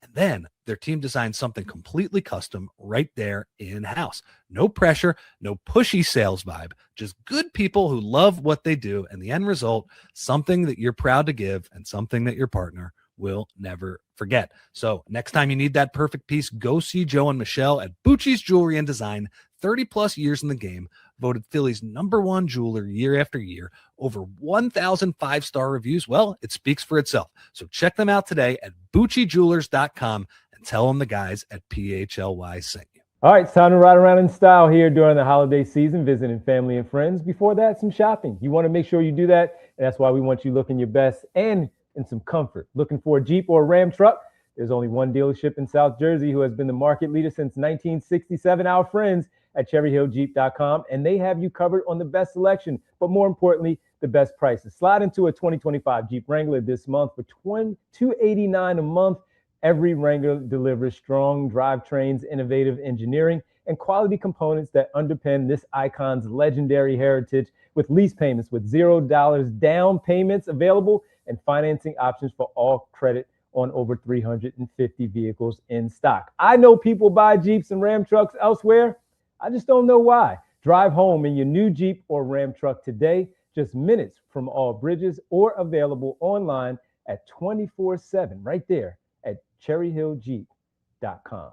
and then their team designs something completely custom right there in-house. No pressure, no pushy sales vibe, just good people who love what they do, and the end result, something that you're proud to give and something that your partner will never forget. So next time you need that perfect piece, go see Joe and Michelle at Bucci's Jewelry and Design. 30 plus years in the game, voted Philly's #1 jeweler year after year, over 1,000 5-star reviews. Well, it speaks for itself. So check them out today at BucciJewelers.com and tell them the guys at PHLY sent you. All right, it's time to ride around in style here during the holiday season, visiting family and friends. Before that, some shopping. You want to make sure you do that, and that's why we want you looking your best and in some comfort. Looking for a Jeep or a Ram truck? There's only one dealership in South Jersey who has been the market leader since 1967, our friends at CherryHillJeep.com, and they have you covered on the best selection, but more importantly, the best prices. Slide into a 2025 Jeep Wrangler this month for $289 a month. Every Wrangler delivers strong drivetrains, innovative engineering, and quality components that underpin this icon's legendary heritage, with lease payments with $0 down payments available and financing options for all credit on over 350 vehicles in stock. I know people buy Jeeps and Ram trucks elsewhere. I just don't know why. Drive home in your new Jeep or Ram truck today, just minutes from all bridges, or available online at 24/7 right there at CherryHillJeep.com.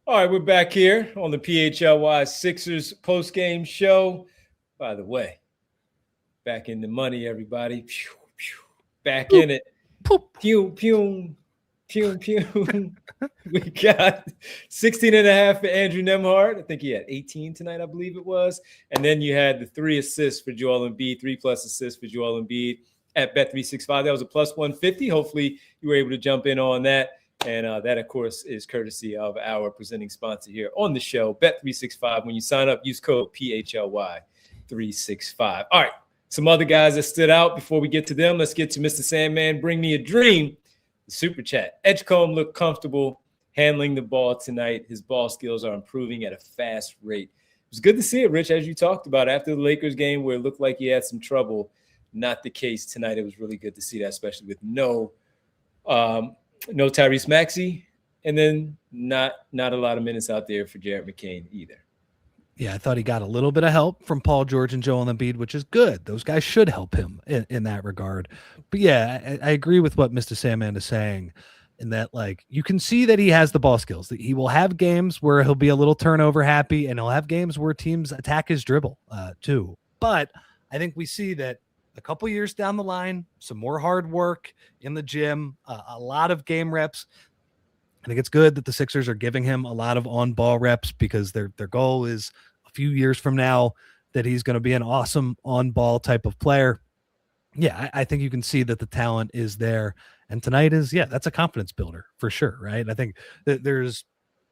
All right, we're back here on the PHLY Sixers postgame show. By the way, back in the money, everybody. Pew, pew. Back in it. Pew, pew, pew, pew. We got 16.5 for Andrew Nembhard. I think he had 18 tonight, I believe it was. And then you had the 3 assists for Joel Embiid, 3+ assists for Joel Embiid at Bet365. That was a plus 150. Hopefully you were able to jump in on that. And that, of course, is courtesy of our presenting sponsor here on the show, Bet365. When you sign up, use code PHLY365. All right, some other guys that stood out. Before we get to them, let's get to Mr. Sandman. Bring me a dream. The Super Chat. Edgecombe looked comfortable handling the ball tonight. His ball skills are improving at a fast rate. was good to see it, Rich, as you talked about after the Lakers game where it looked like he had some trouble. Not the case tonight. It was really good to see that, especially with no Tyrese Maxey, and then not a lot of minutes out there for Jared McCain either. Yeah, I thought he got a little bit of help from Paul George and Joel Embiid, which is good. Those guys should help him in that regard. But yeah, I agree with what Mr. Sandman is saying, in that, like, you can see that he has the ball skills. That he will have games where he'll be a little turnover happy, and he'll have games where teams attack his dribble too. But I think we see that a couple years down the line, some more hard work in the gym, a lot of game reps. I think it's good that the Sixers are giving him a lot of on-ball reps, because their goal is a few years from now that he's going to be an awesome on-ball type of player. Yeah, I think you can see that the talent is there. And tonight is, that's a confidence builder for sure, right? I think that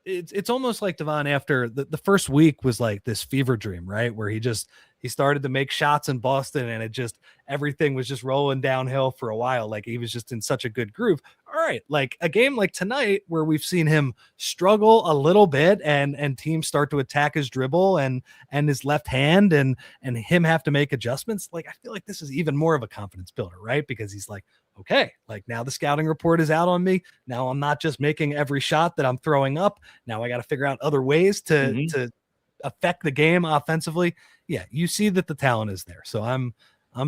it's almost like Devon, after the first week was like this fever dream, right? Where he started to make shots in Boston, and everything was just rolling downhill for a while. Like, he was just in such a good groove. All right, like a game like tonight where we've seen him struggle a little bit, and teams start to attack his dribble and his left hand, and him have to make adjustments. Like, I feel like this is even more of a confidence builder, right? Because he's like, okay, like, now the scouting report is out on me. Now I'm not just making every shot that I'm throwing up. Now I got to figure out other ways to affect the game offensively. Yeah, you see that the talent is there. So I'm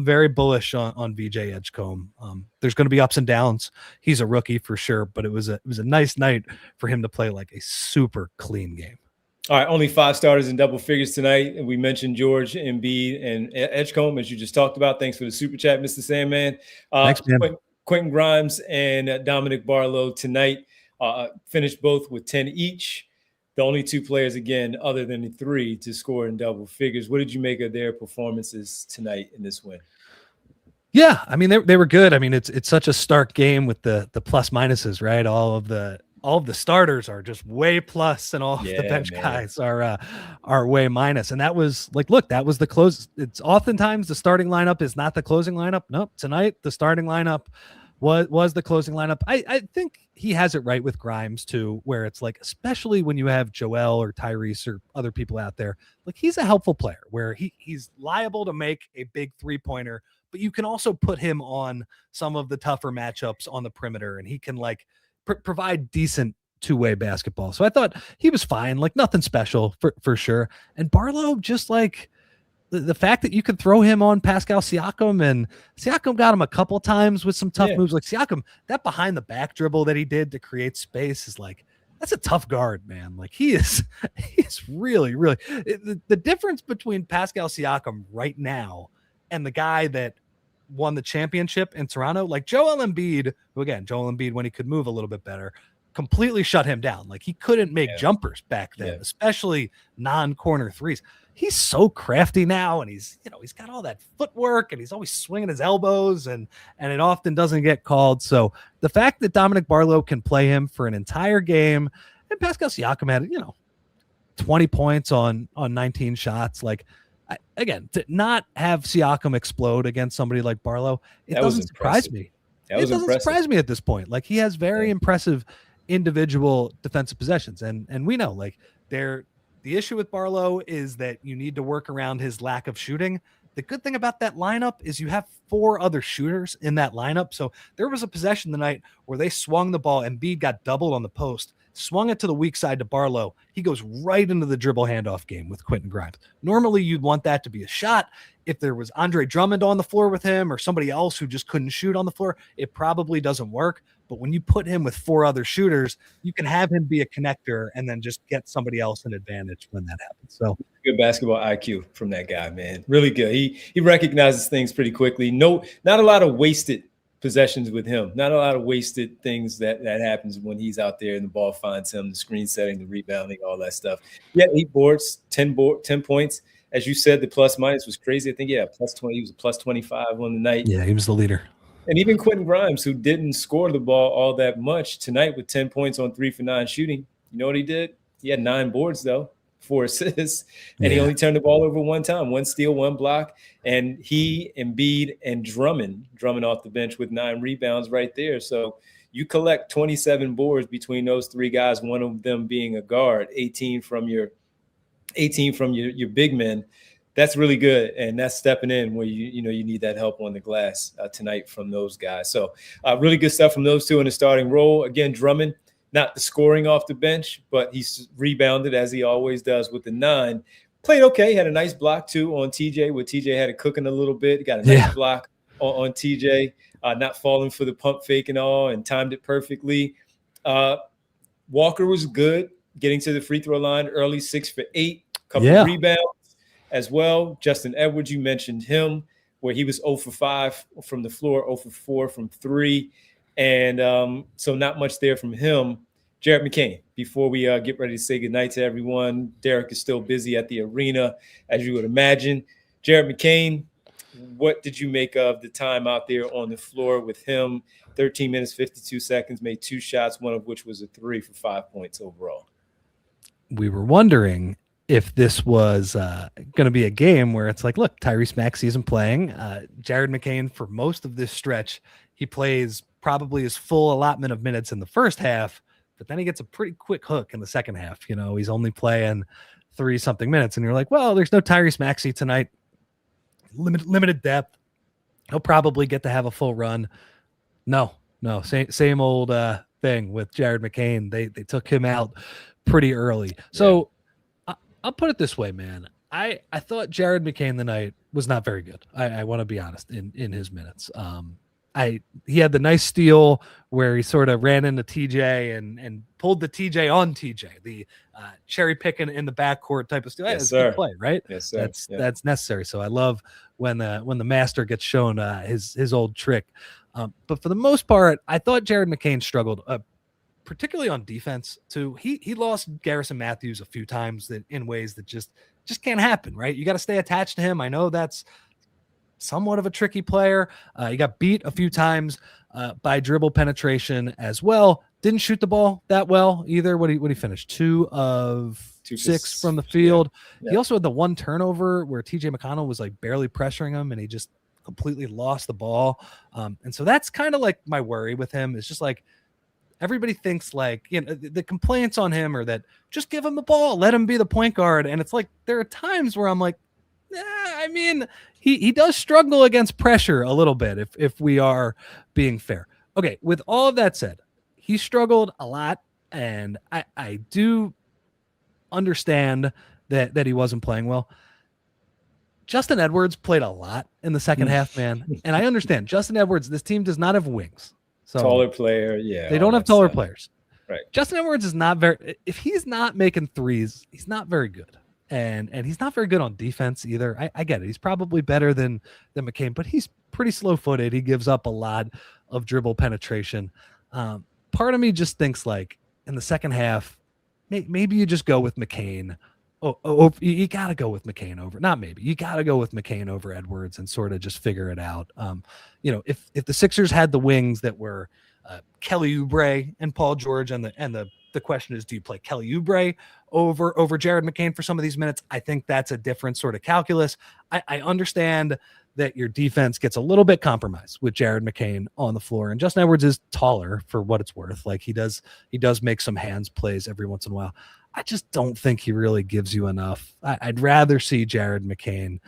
very bullish on VJ Edgecombe. There's going to be ups and downs. He's a rookie for sure, but it was a nice night for him to play like a super clean game. All right, only 5 starters in double figures tonight. And we mentioned George, Embiid, and Edgecombe, as you just talked about. Thanks for the super chat, Mr. Sandman. Thanks, man. Quentin Grimes and Dominick Barlow tonight finished both with 10 each. The only 2 players, again, other than the 3 to score in double figures. What did you make of their performances tonight in this win? Yeah, I mean, they were good. I mean, it's such a stark game with the plus minuses, right? All of the starters are just way plus, and all of the bench guys are way minus. And that was like, look, that was the close. It's oftentimes the starting lineup is not the closing lineup. Nope. Tonight, the starting lineup was the closing lineup. I think he has it right with Grimes too, where it's like, especially when you have Joel or Tyrese or other people out there, like, he's a helpful player where he's liable to make a big 3-pointer, but you can also put him on some of the tougher matchups on the perimeter, and he can like provide decent two-way basketball. So I thought he was fine, like nothing special for sure. And Barlow, just like the fact that you could throw him on Pascal Siakam, and Siakam got him a couple times with some tough moves. Like Siakam, that behind the back dribble that he did to create space is like, that's a tough guard, man. Like, he's really, really the difference between Pascal Siakam right now and the guy that won the championship in Toronto, like Joel Embiid, who again, when he could move a little bit better, completely shut him down. Like, he couldn't make jumpers back then, especially non-corner threes. He's so crafty now, and he's got all that footwork, and he's always swinging his elbows, and it often doesn't get called. So the fact that Dominick Barlow can play him for an entire game, and Pascal Siakam had 20 points on 19 shots, like, again, to not have Siakam explode against somebody like Barlow, it doesn't surprise me. It doesn't surprise me at this point. Like, he has very impressive individual defensive possessions, and we know, like, the issue with Barlow is that you need to work around his lack of shooting. The good thing about that lineup is you have 4 other shooters in that lineup. So there was a possession tonight where they swung the ball, and Embiid got doubled on the post, swung it to the weak side to Barlow. He goes right into the dribble handoff game with Quentin Grimes. Normally, you'd want that to be a shot. If there was Andre Drummond on the floor with him, or somebody else who just couldn't shoot on the floor, it probably doesn't work. But when you put him with 4 other shooters, you can have him be a connector and then just get somebody else an advantage when that happens. So good basketball IQ from that guy, man. Really good. He recognizes things pretty quickly. Not a lot of wasted possessions with him. Not a lot of wasted things that happens when he's out there and the ball finds him, the screen setting, the rebounding, all that stuff. Yeah, 8 boards, 10 points. As you said, the plus minus was crazy. I think, plus 20. He was a plus 25 on the night. Yeah, he was the leader. And even Quentin Grimes, who didn't score the ball all that much tonight with 10 points on 3 for 9 shooting, you know what he did? He had 9 boards, though, 4 assists, and he only turned the ball over 1 time, 1 steal, 1 block. And he, Embiid, and Drummond off the bench with 9 rebounds right there. So you collect 27 boards between those 3 guys, one of them being a guard, 18 from your 18 from your big men. That's really good, and that's stepping in where you need that help on the glass tonight from those guys. So really good stuff from those two in the starting role. Again, Drummond, not the scoring off the bench, but he's rebounded as he always does with the 9. Played okay, had a nice block too on TJ, where TJ had it cooking a little bit. Got a nice block on TJ, not falling for the pump fake and all, and timed it perfectly. Walker was good, getting to the free throw line early, 6 for 8, couple of rebounds as well. Justin Edwards, you mentioned him, where he was 0 for 5 from the floor, 0 for 4 from 3. And so not much there from him. Jared McCain, before we get ready to say goodnight to everyone, Derek is still busy at the arena, as you would imagine. Jared McCain, what did you make of the time out there on the floor with him? 13 minutes, 52 seconds, made 2 shots, one of which was a 3 for 5 points overall. We were wondering if this was going to be a game where it's like, look, Tyrese Maxey isn't playing. Jared McCain, for most of this stretch, he plays probably his full allotment of minutes in the first half, but then he gets a pretty quick hook in the second half. He's only playing 30-something minutes, and you're like, well, there's no Tyrese Maxey tonight. Limited depth. He'll probably get to have a full run. No, same old thing with Jared McCain. They took him out pretty early. So I'll put it this way, man. I thought Jared McCain tonight was not very good. I want to be honest in his minutes. He had the nice steal where he sort of ran into TJ and pulled the TJ on TJ, the cherry picking in the backcourt type of steal. Yes, that's sir. good play, right? Yes, sir. That's necessary. So I love when the master gets shown his old trick. But for the most part, I thought Jared McCain struggled, particularly on defense too. He lost Garrison Matthews a few times in ways that just can't happen, right? You got to stay attached to him. I know that's somewhat of a tricky player. He got beat a few times by dribble penetration as well. Didn't shoot the ball that well either. What he finished 2 of 6 from the field. Yeah. He also had the one turnover where TJ McConnell was like barely pressuring him, and he just completely lost the ball. And so that's kind of like my worry with him. It's just like everybody thinks like, the complaints on him are that just give him the ball, let him be the point guard. And it's like there are times where I'm like, I mean, he does struggle against pressure a little bit if we are being fair. Okay, with all of that said, he struggled a lot, and I do understand that he wasn't playing well. Justin Edwards played a lot in the second half, man. And I understand Justin Edwards, this team does not have wings. So taller player, yeah. They don't have taller players. Right. Justin Edwards is not if he's not making threes, he's not very good. And he's not very good on defense either. I get it. He's probably better than McCain, but he's pretty slow-footed. He gives up a lot of dribble penetration. Part of me just thinks like in the second half, maybe you just go with McCain. You got to go with McCain over. Not maybe. You got to go with McCain over Edwards and sort of just figure it out. If the Sixers had the wings that were Kelly Oubre and Paul George, and the question is, do you play Kelly Oubre over Jared McCain for some of these minutes? I think that's a different sort of calculus. I understand that your defense gets a little bit compromised with Jared McCain on the floor, and Justin Edwards is taller for what it's worth. Like he does make some hands plays every once in a while. I just don't think he really gives you enough. I'd rather see Jared McCain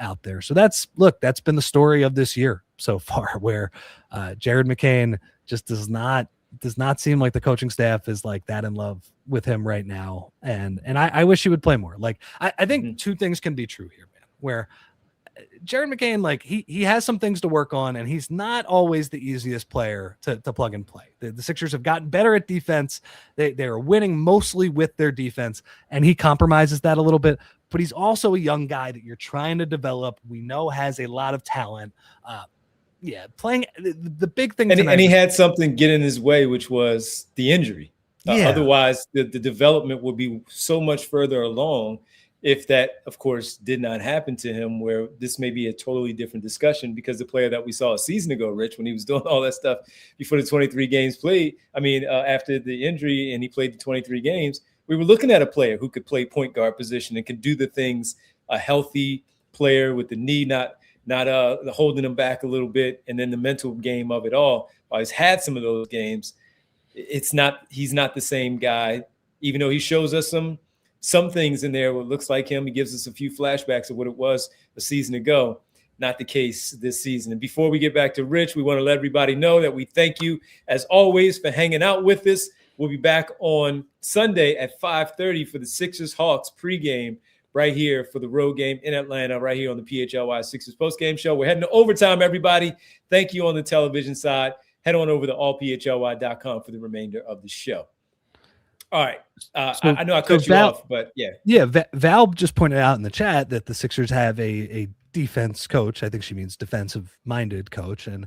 out there. So that's been the story of this year so far, where Jared McCain just does not seem like the coaching staff is like that in love with him right now. And I wish he would play more. Like I think two things can be true here, man, where Jared McCain, like he has some things to work on, and he's not always the easiest player to plug and play. The Sixers have gotten better at defense. They are winning mostly with their defense, and he compromises that a little bit, but he's also a young guy that you're trying to develop. We know has a lot of talent. Playing the big thing tonight, and he had something get in his way, which was the injury. Otherwise, the development would be so much further along if that, of course, did not happen to him, where this may be a totally different discussion, because the player that we saw a season ago, Rich, when he was doing all that stuff before the 23 games played, after the injury and he played the 23 games, we were looking at a player who could play point guard position and could do the things a healthy player with the knee not holding him back a little bit, and then the mental game of it all. While he's had some of those games, he's not the same guy, even though he shows us some some things in there. What looks like him, he gives us a few flashbacks of what it was a season ago. Not the case this season. And before we get back to Rich, we want to let everybody know that we thank you, as always, for hanging out with us. We'll be back on Sunday at 5:30 for the Sixers-Hawks pregame right here for the road game in Atlanta, right here on the PHLY Sixers postgame show. We're heading to overtime, everybody. Thank you on the television side. Head on over to allphly.com for the remainder of the show. All right. I know I cut you off, but yeah. Yeah, Val just pointed out in the chat that the Sixers have a defense coach. I think she means defensive-minded coach, and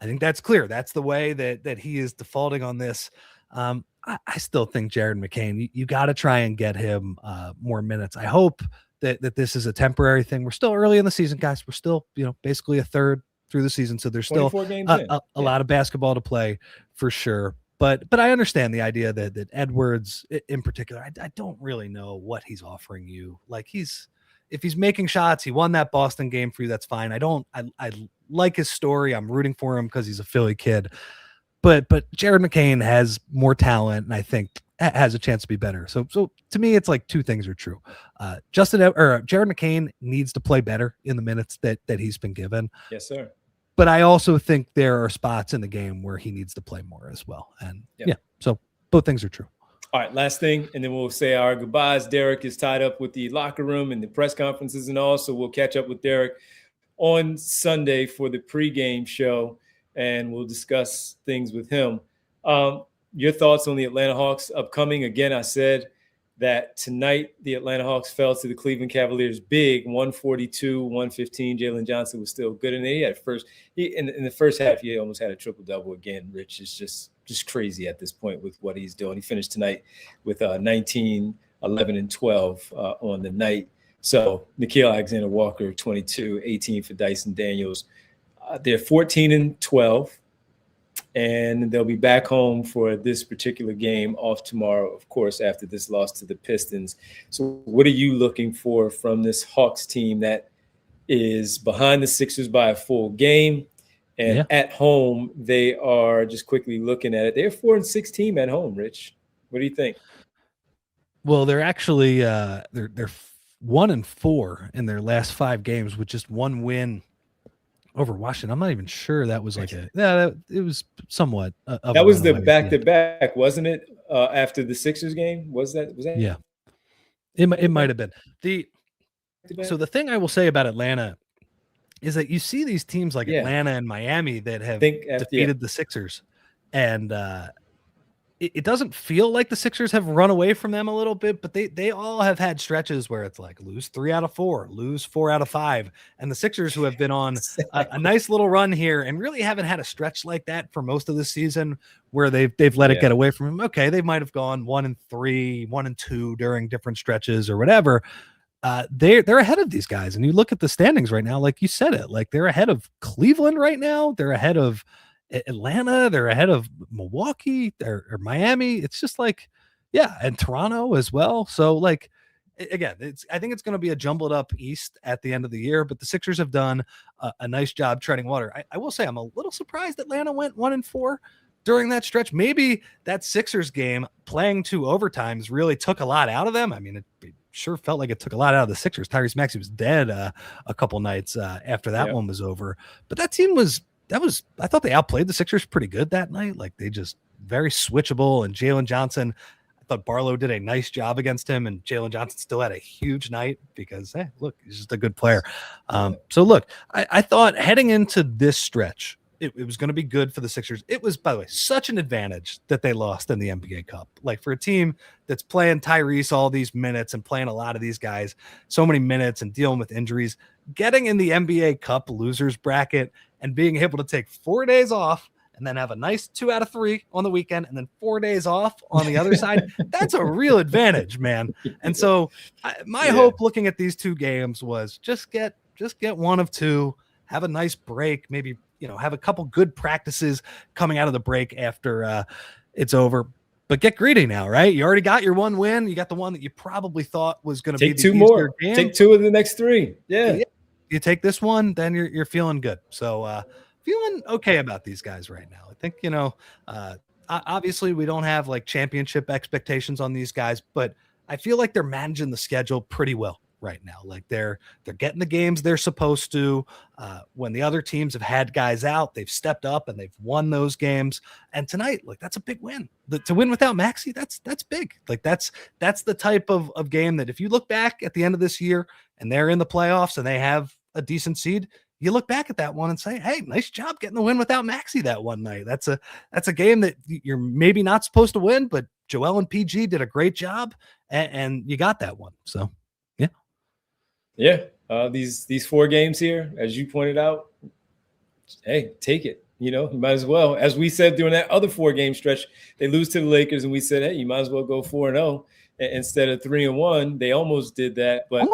I think that's clear. That's the way that he is defaulting on this. I still think Jared McCain, you got to try and get him more minutes. I hope that this is a temporary thing. We're still early in the season, guys. We're still, basically a third through the season, so there's still a lot of basketball to play for sure. But I understand the idea that Edwards in particular, I don't really know what he's offering you. Like if he's making shots, he won that Boston game for you, that's fine. I like his story. I'm rooting for him because he's a Philly kid. But Jared McCain has more talent, and I think has a chance to be better. So to me, it's like two things are true. Jared McCain needs to play better in the minutes that he's been given. Yes, sir. But I also think there are spots in the game where he needs to play more as well. And so both things are true. All right, last thing, and then we'll say our goodbyes. Derek is tied up with the locker room and the press conferences and all, so we'll catch up with Derek on Sunday for the pregame show, and we'll discuss things with him. Your thoughts on the Atlanta Hawks upcoming? Again, I said that tonight the Atlanta Hawks fell to the Cleveland Cavaliers big, 142-115. Jalen Johnson was still good in there. In the first half, he almost had a triple-double again. Rich is just crazy at this point with what he's doing. He finished tonight with 19, 11, and 12 on the night. So Nickeil Alexander-Walker, 22, 18 for Dyson Daniels. They're 14-12. And they'll be back home for this particular game off tomorrow, of course, after this loss to the Pistons. So what are you looking for from this Hawks team that is behind the Sixers by a full game? And at home, they are, just quickly looking at it, they're 4-6 team at home, Rich. What do you think? Well, they're actually they're 1-4 in their last 5 games with just one win over Washington. I'm not even sure that was it was somewhat. That was the back-to-back, wasn't it? After the Sixers game, was that? Yeah, it might have been So the thing I will say about Atlanta is that you see these teams like Atlanta and Miami that have defeated the Sixers, and it doesn't feel like the Sixers have run away from them a little bit, but they all have had stretches where it's like lose 3 out of 4, lose 4 out of 5. And the Sixers, who have been on a nice little run here and really haven't had a stretch like that for most of the season where they've let it get away from them. Okay, they might have gone 1-3, 1-2 during different stretches or whatever. They're ahead of these guys. And you look at the standings right now, like you said it, like they're ahead of Cleveland right now. They're ahead of Atlanta, they're ahead of Milwaukee or Miami. It's just like, and Toronto as well. So like, again, I think it's going to be a jumbled up East at the end of the year, but the Sixers have done a nice job treading water. I will say I'm a little surprised Atlanta went 1-4 during that stretch. Maybe that Sixers game playing 2 overtimes really took a lot out of them. I mean, it sure felt like it took a lot out of the Sixers. Tyrese Maxey was dead a couple nights after that one was over, but that team I thought they outplayed the Sixers pretty good that night. Like they just very switchable, and Jalen Johnson, I thought Barlow did a nice job against him, and Jalen Johnson still had a huge night because, look, he's just a good player. So look, I thought heading into this stretch, it was going to be good for the Sixers. It was, by the way, such an advantage that they lost in the NBA Cup. Like for a team that's playing Tyrese all these minutes and playing a lot of these guys so many minutes and dealing with injuries, getting in the NBA Cup losers bracket and being able to take 4 days off and then have a nice 2 out of 3 on the weekend and then 4 days off on the other side, that's a real advantage, man. And so my hope looking at these 2 games was just get 1 of 2, have a nice break, maybe, have a couple good practices coming out of the break after it's over. But get greedy now, right? You already got your 1 win. You got the one that you probably thought was going to be the 2 more. Game. Take 2 of the next 3. Yeah. You take this one, then you're feeling good. So feeling okay about these guys right now. I think, obviously we don't have like championship expectations on these guys, but I feel like they're managing the schedule pretty well right now. Like they're getting the games they're supposed to. When the other teams have had guys out, they've stepped up and they've won those games. And tonight, like that's a big win. To win without Maxey, that's big. Like that's the type of game that if you look back at the end of this year and they're in the playoffs and they have a decent seed, you look back at that one and say, hey, nice job getting the win without Maxey that one night. That's a game that you're maybe not supposed to win, but Joel and PG did a great job and you got that one. So yeah. These 4 games here, as you pointed out, hey, take it. You might as well. As we said during that other 4-game stretch, they lose to the Lakers, and we said, hey, you might as well go 4-0 instead of 3-1. They almost did that, but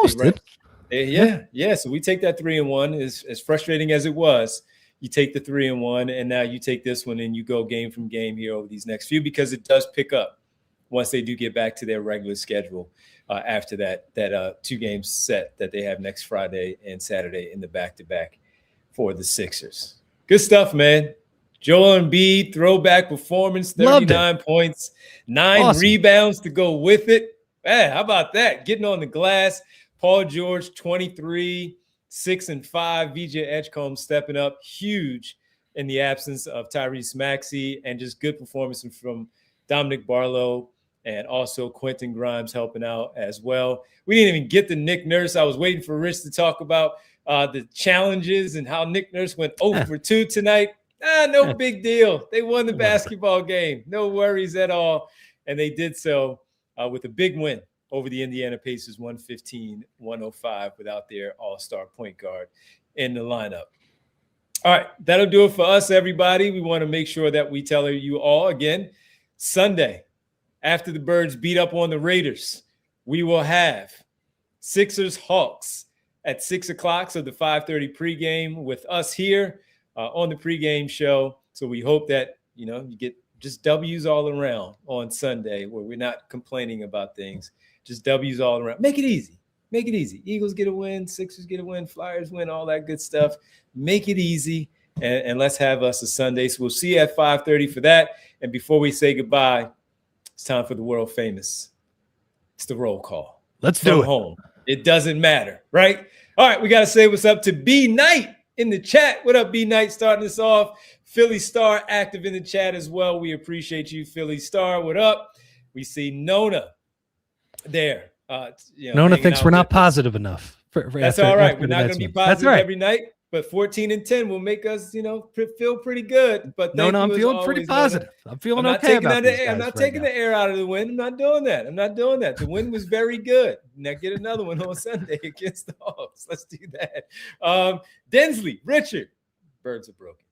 yeah. So we take that 3-1. As frustrating as it was, you take the 3-1, and now you take this one and you go game from game here over these next few, because it does pick up once they do get back to their regular schedule. After that 2-game set that they have next Friday and Saturday in the back-to-back for the Sixers. Good stuff, man. Joel Embiid, throwback performance, 39 points, 9 rebounds to go with it. Man, how about that? Getting on the glass. Paul George, 23, 6 and 5. VJ Edgecombe stepping up huge in the absence of Tyrese Maxey, and just good performance from Dominick Barlow. And also Quentin Grimes helping out as well. We didn't even get to Nick Nurse. I was waiting for Rich to talk about the challenges and how Nick Nurse went 0 for 2 tonight. No big deal. They won the basketball game. No worries at all. And they did so with a big win over the Indiana Pacers, 115-105, without their all-star point guard in the lineup. All right, that'll do it for us, everybody. We want to make sure that we tell you all again, Sunday, after the Birds beat up on the Raiders, we will have Sixers Hawks at 6 o'clock. So the 5:30 pregame with us here on the pregame show. So we hope that, you get just W's all around on Sunday, where we're not complaining about things, just W's all around. Make it easy. Make it easy. Eagles get a win, Sixers get a win, Flyers win, all that good stuff. Make it easy. And let's have us a Sunday. So we'll see you at 5:30 for that. And before we say goodbye, it's time for the world famous. It's the roll call. Let's do it. Home. It doesn't matter, right? All right, we got to say what's up to B Knight in the chat. What up, B Knight? Starting us off. Philly Star active in the chat as well. We appreciate you, Philly Star. What up? We see Nona there. Nona thinks we're not positive enough. That's all right. We're not going to be positive every night. But 14-10 will make us, feel pretty good. But I'm feeling pretty positive. I'm feeling okay about this. I'm not taking the air out of the wind. I'm not doing that. The wind was very good. Now get another one on Sunday against the Hawks. Let's do that. Densley, Richard, Birds are broken.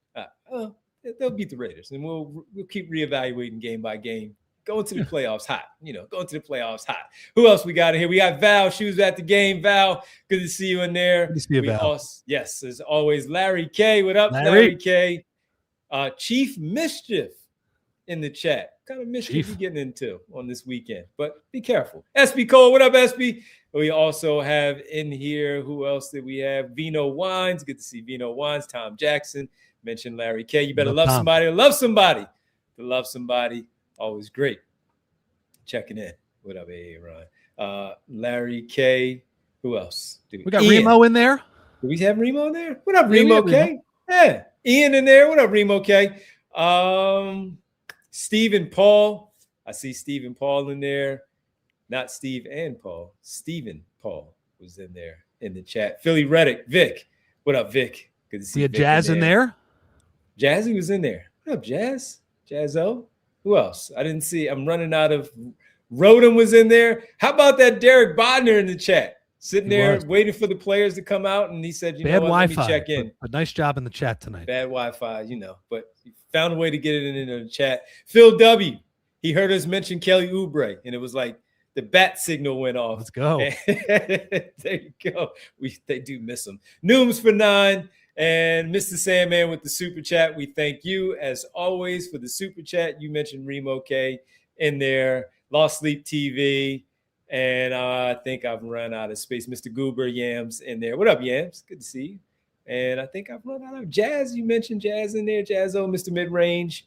They'll beat the Raiders, and we'll keep reevaluating game by game. Going to the playoffs hot. Going to the playoffs hot. Who else we got in here? We got Val. She was at the game. Val, good to see you in there. Good to see you, Val. Yes, as always. Larry K. What up, Larry K? Chief Mischief in the chat. What kind of mischief you getting into on this weekend? But be careful. SB Cole. What up, SB? We also have in here, who else did we have? Vino Wines. Good to see Vino Wines. Tom Jackson. Mentioned Larry K. You better love somebody to love somebody. To love somebody. Always great. Checking in. What up, Ron? Larry K. Who else? We got Ian. Remo in there. Do we have Remo in there? What up, Remo K? Yeah. Ian in there. What up, Remo K? Steve and Paul. I see Steve and Paul in there. Not Steve and Paul. Stephen Paul was in there in the chat. Philly Reddick. Vic. What up, Vic? Good to see you. We had Jazz in there. Jazzy was in there. What up, Jazz? Jazzo? Who else? I didn't see. I'm running out of. Rodham was in there. How about that Derek Bodner in the chat? Sitting there waiting for the players to come out. And he said, Bad what? Wi-Fi, let me check in. But nice job in the chat tonight. Bad Wi-Fi, But he found a way to get it in the chat. Phil W. He heard us mention Kelly Oubre. And it was like the bat signal went off. Let's go. There you go. They do miss him. Nooms for 9. And Mr. Sandman with the super chat, we thank you as always for the super chat. You mentioned Remo K in there, Lost Sleep TV, and I think I've run out of space. Mr. Goober Yams in there. What up, Yams? Good to see you. And I think I've run out of Jazz. You mentioned Jazz in there, Jazzo, Mr. Midrange.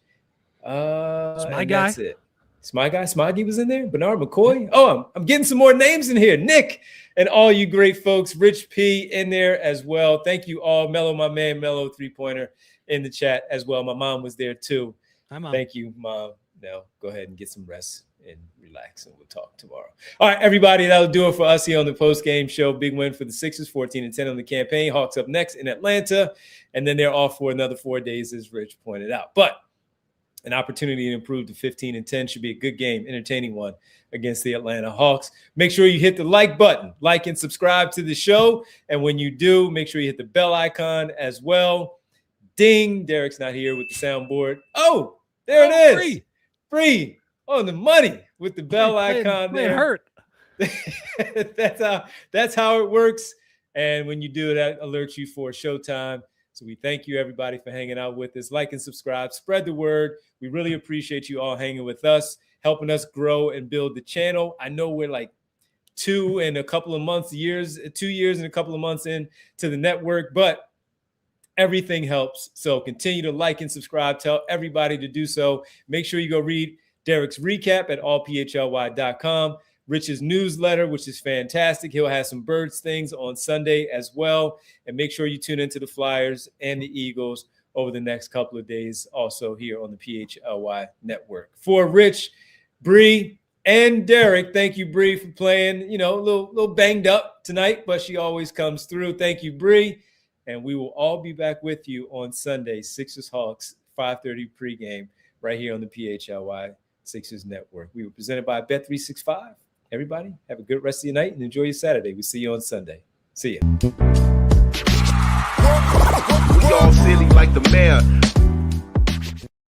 It's my guy. That's it. Smoggy was in there. Bernard McCoy. Oh, I'm getting some more names in here. Nick and all you great folks. Rich P in there as well. Thank you all. Mello, my man, Mello 3-pointer in the chat as well. My mom was there too. Hi, Mom. Thank you, Mom. Now go ahead and get some rest and relax, and we'll talk tomorrow. All right, everybody, that'll do it for us here on the post-game show. Big win for the Sixers, 14-10 on the campaign. Hawks up next in Atlanta, and then they're off for another 4 days, as Rich pointed out. But an opportunity to improve to 15-10 should be a good game, entertaining one against the Atlanta Hawks. Make sure you hit the like button, like and subscribe to the show. And when you do, make sure you hit the bell icon as well. Ding, Derek's not here with the soundboard. Oh, there it is. Free on the money with the bell icon there. Hurt. That's how it works. And when you do, that alerts you for showtime. So we thank you, everybody, for hanging out with us. Like and subscribe. Spread the word. We really appreciate you all hanging with us, helping us grow and build the channel. I know we're like 2 years and a couple of months into the network, but everything helps. So continue to like and subscribe. Tell everybody to do so. Make sure you go read Derek's recap at allphly.com. Rich's newsletter, which is fantastic. He'll have some Birds things on Sunday as well. And make sure you tune into the Flyers and the Eagles over the next couple of days, also here on the PHLY network. For Rich, Bree, and Derek, thank you, Bree, for playing, a little banged up tonight, but she always comes through. Thank you, Bree. And we will all be back with you on Sunday, Sixers Hawks, 5:30 pregame, right here on the PHLY Sixers network. We were presented by Bet365. Everybody, have a good rest of your night and enjoy your Saturday. We'll see you on Sunday. See ya. We all silly like the mayor.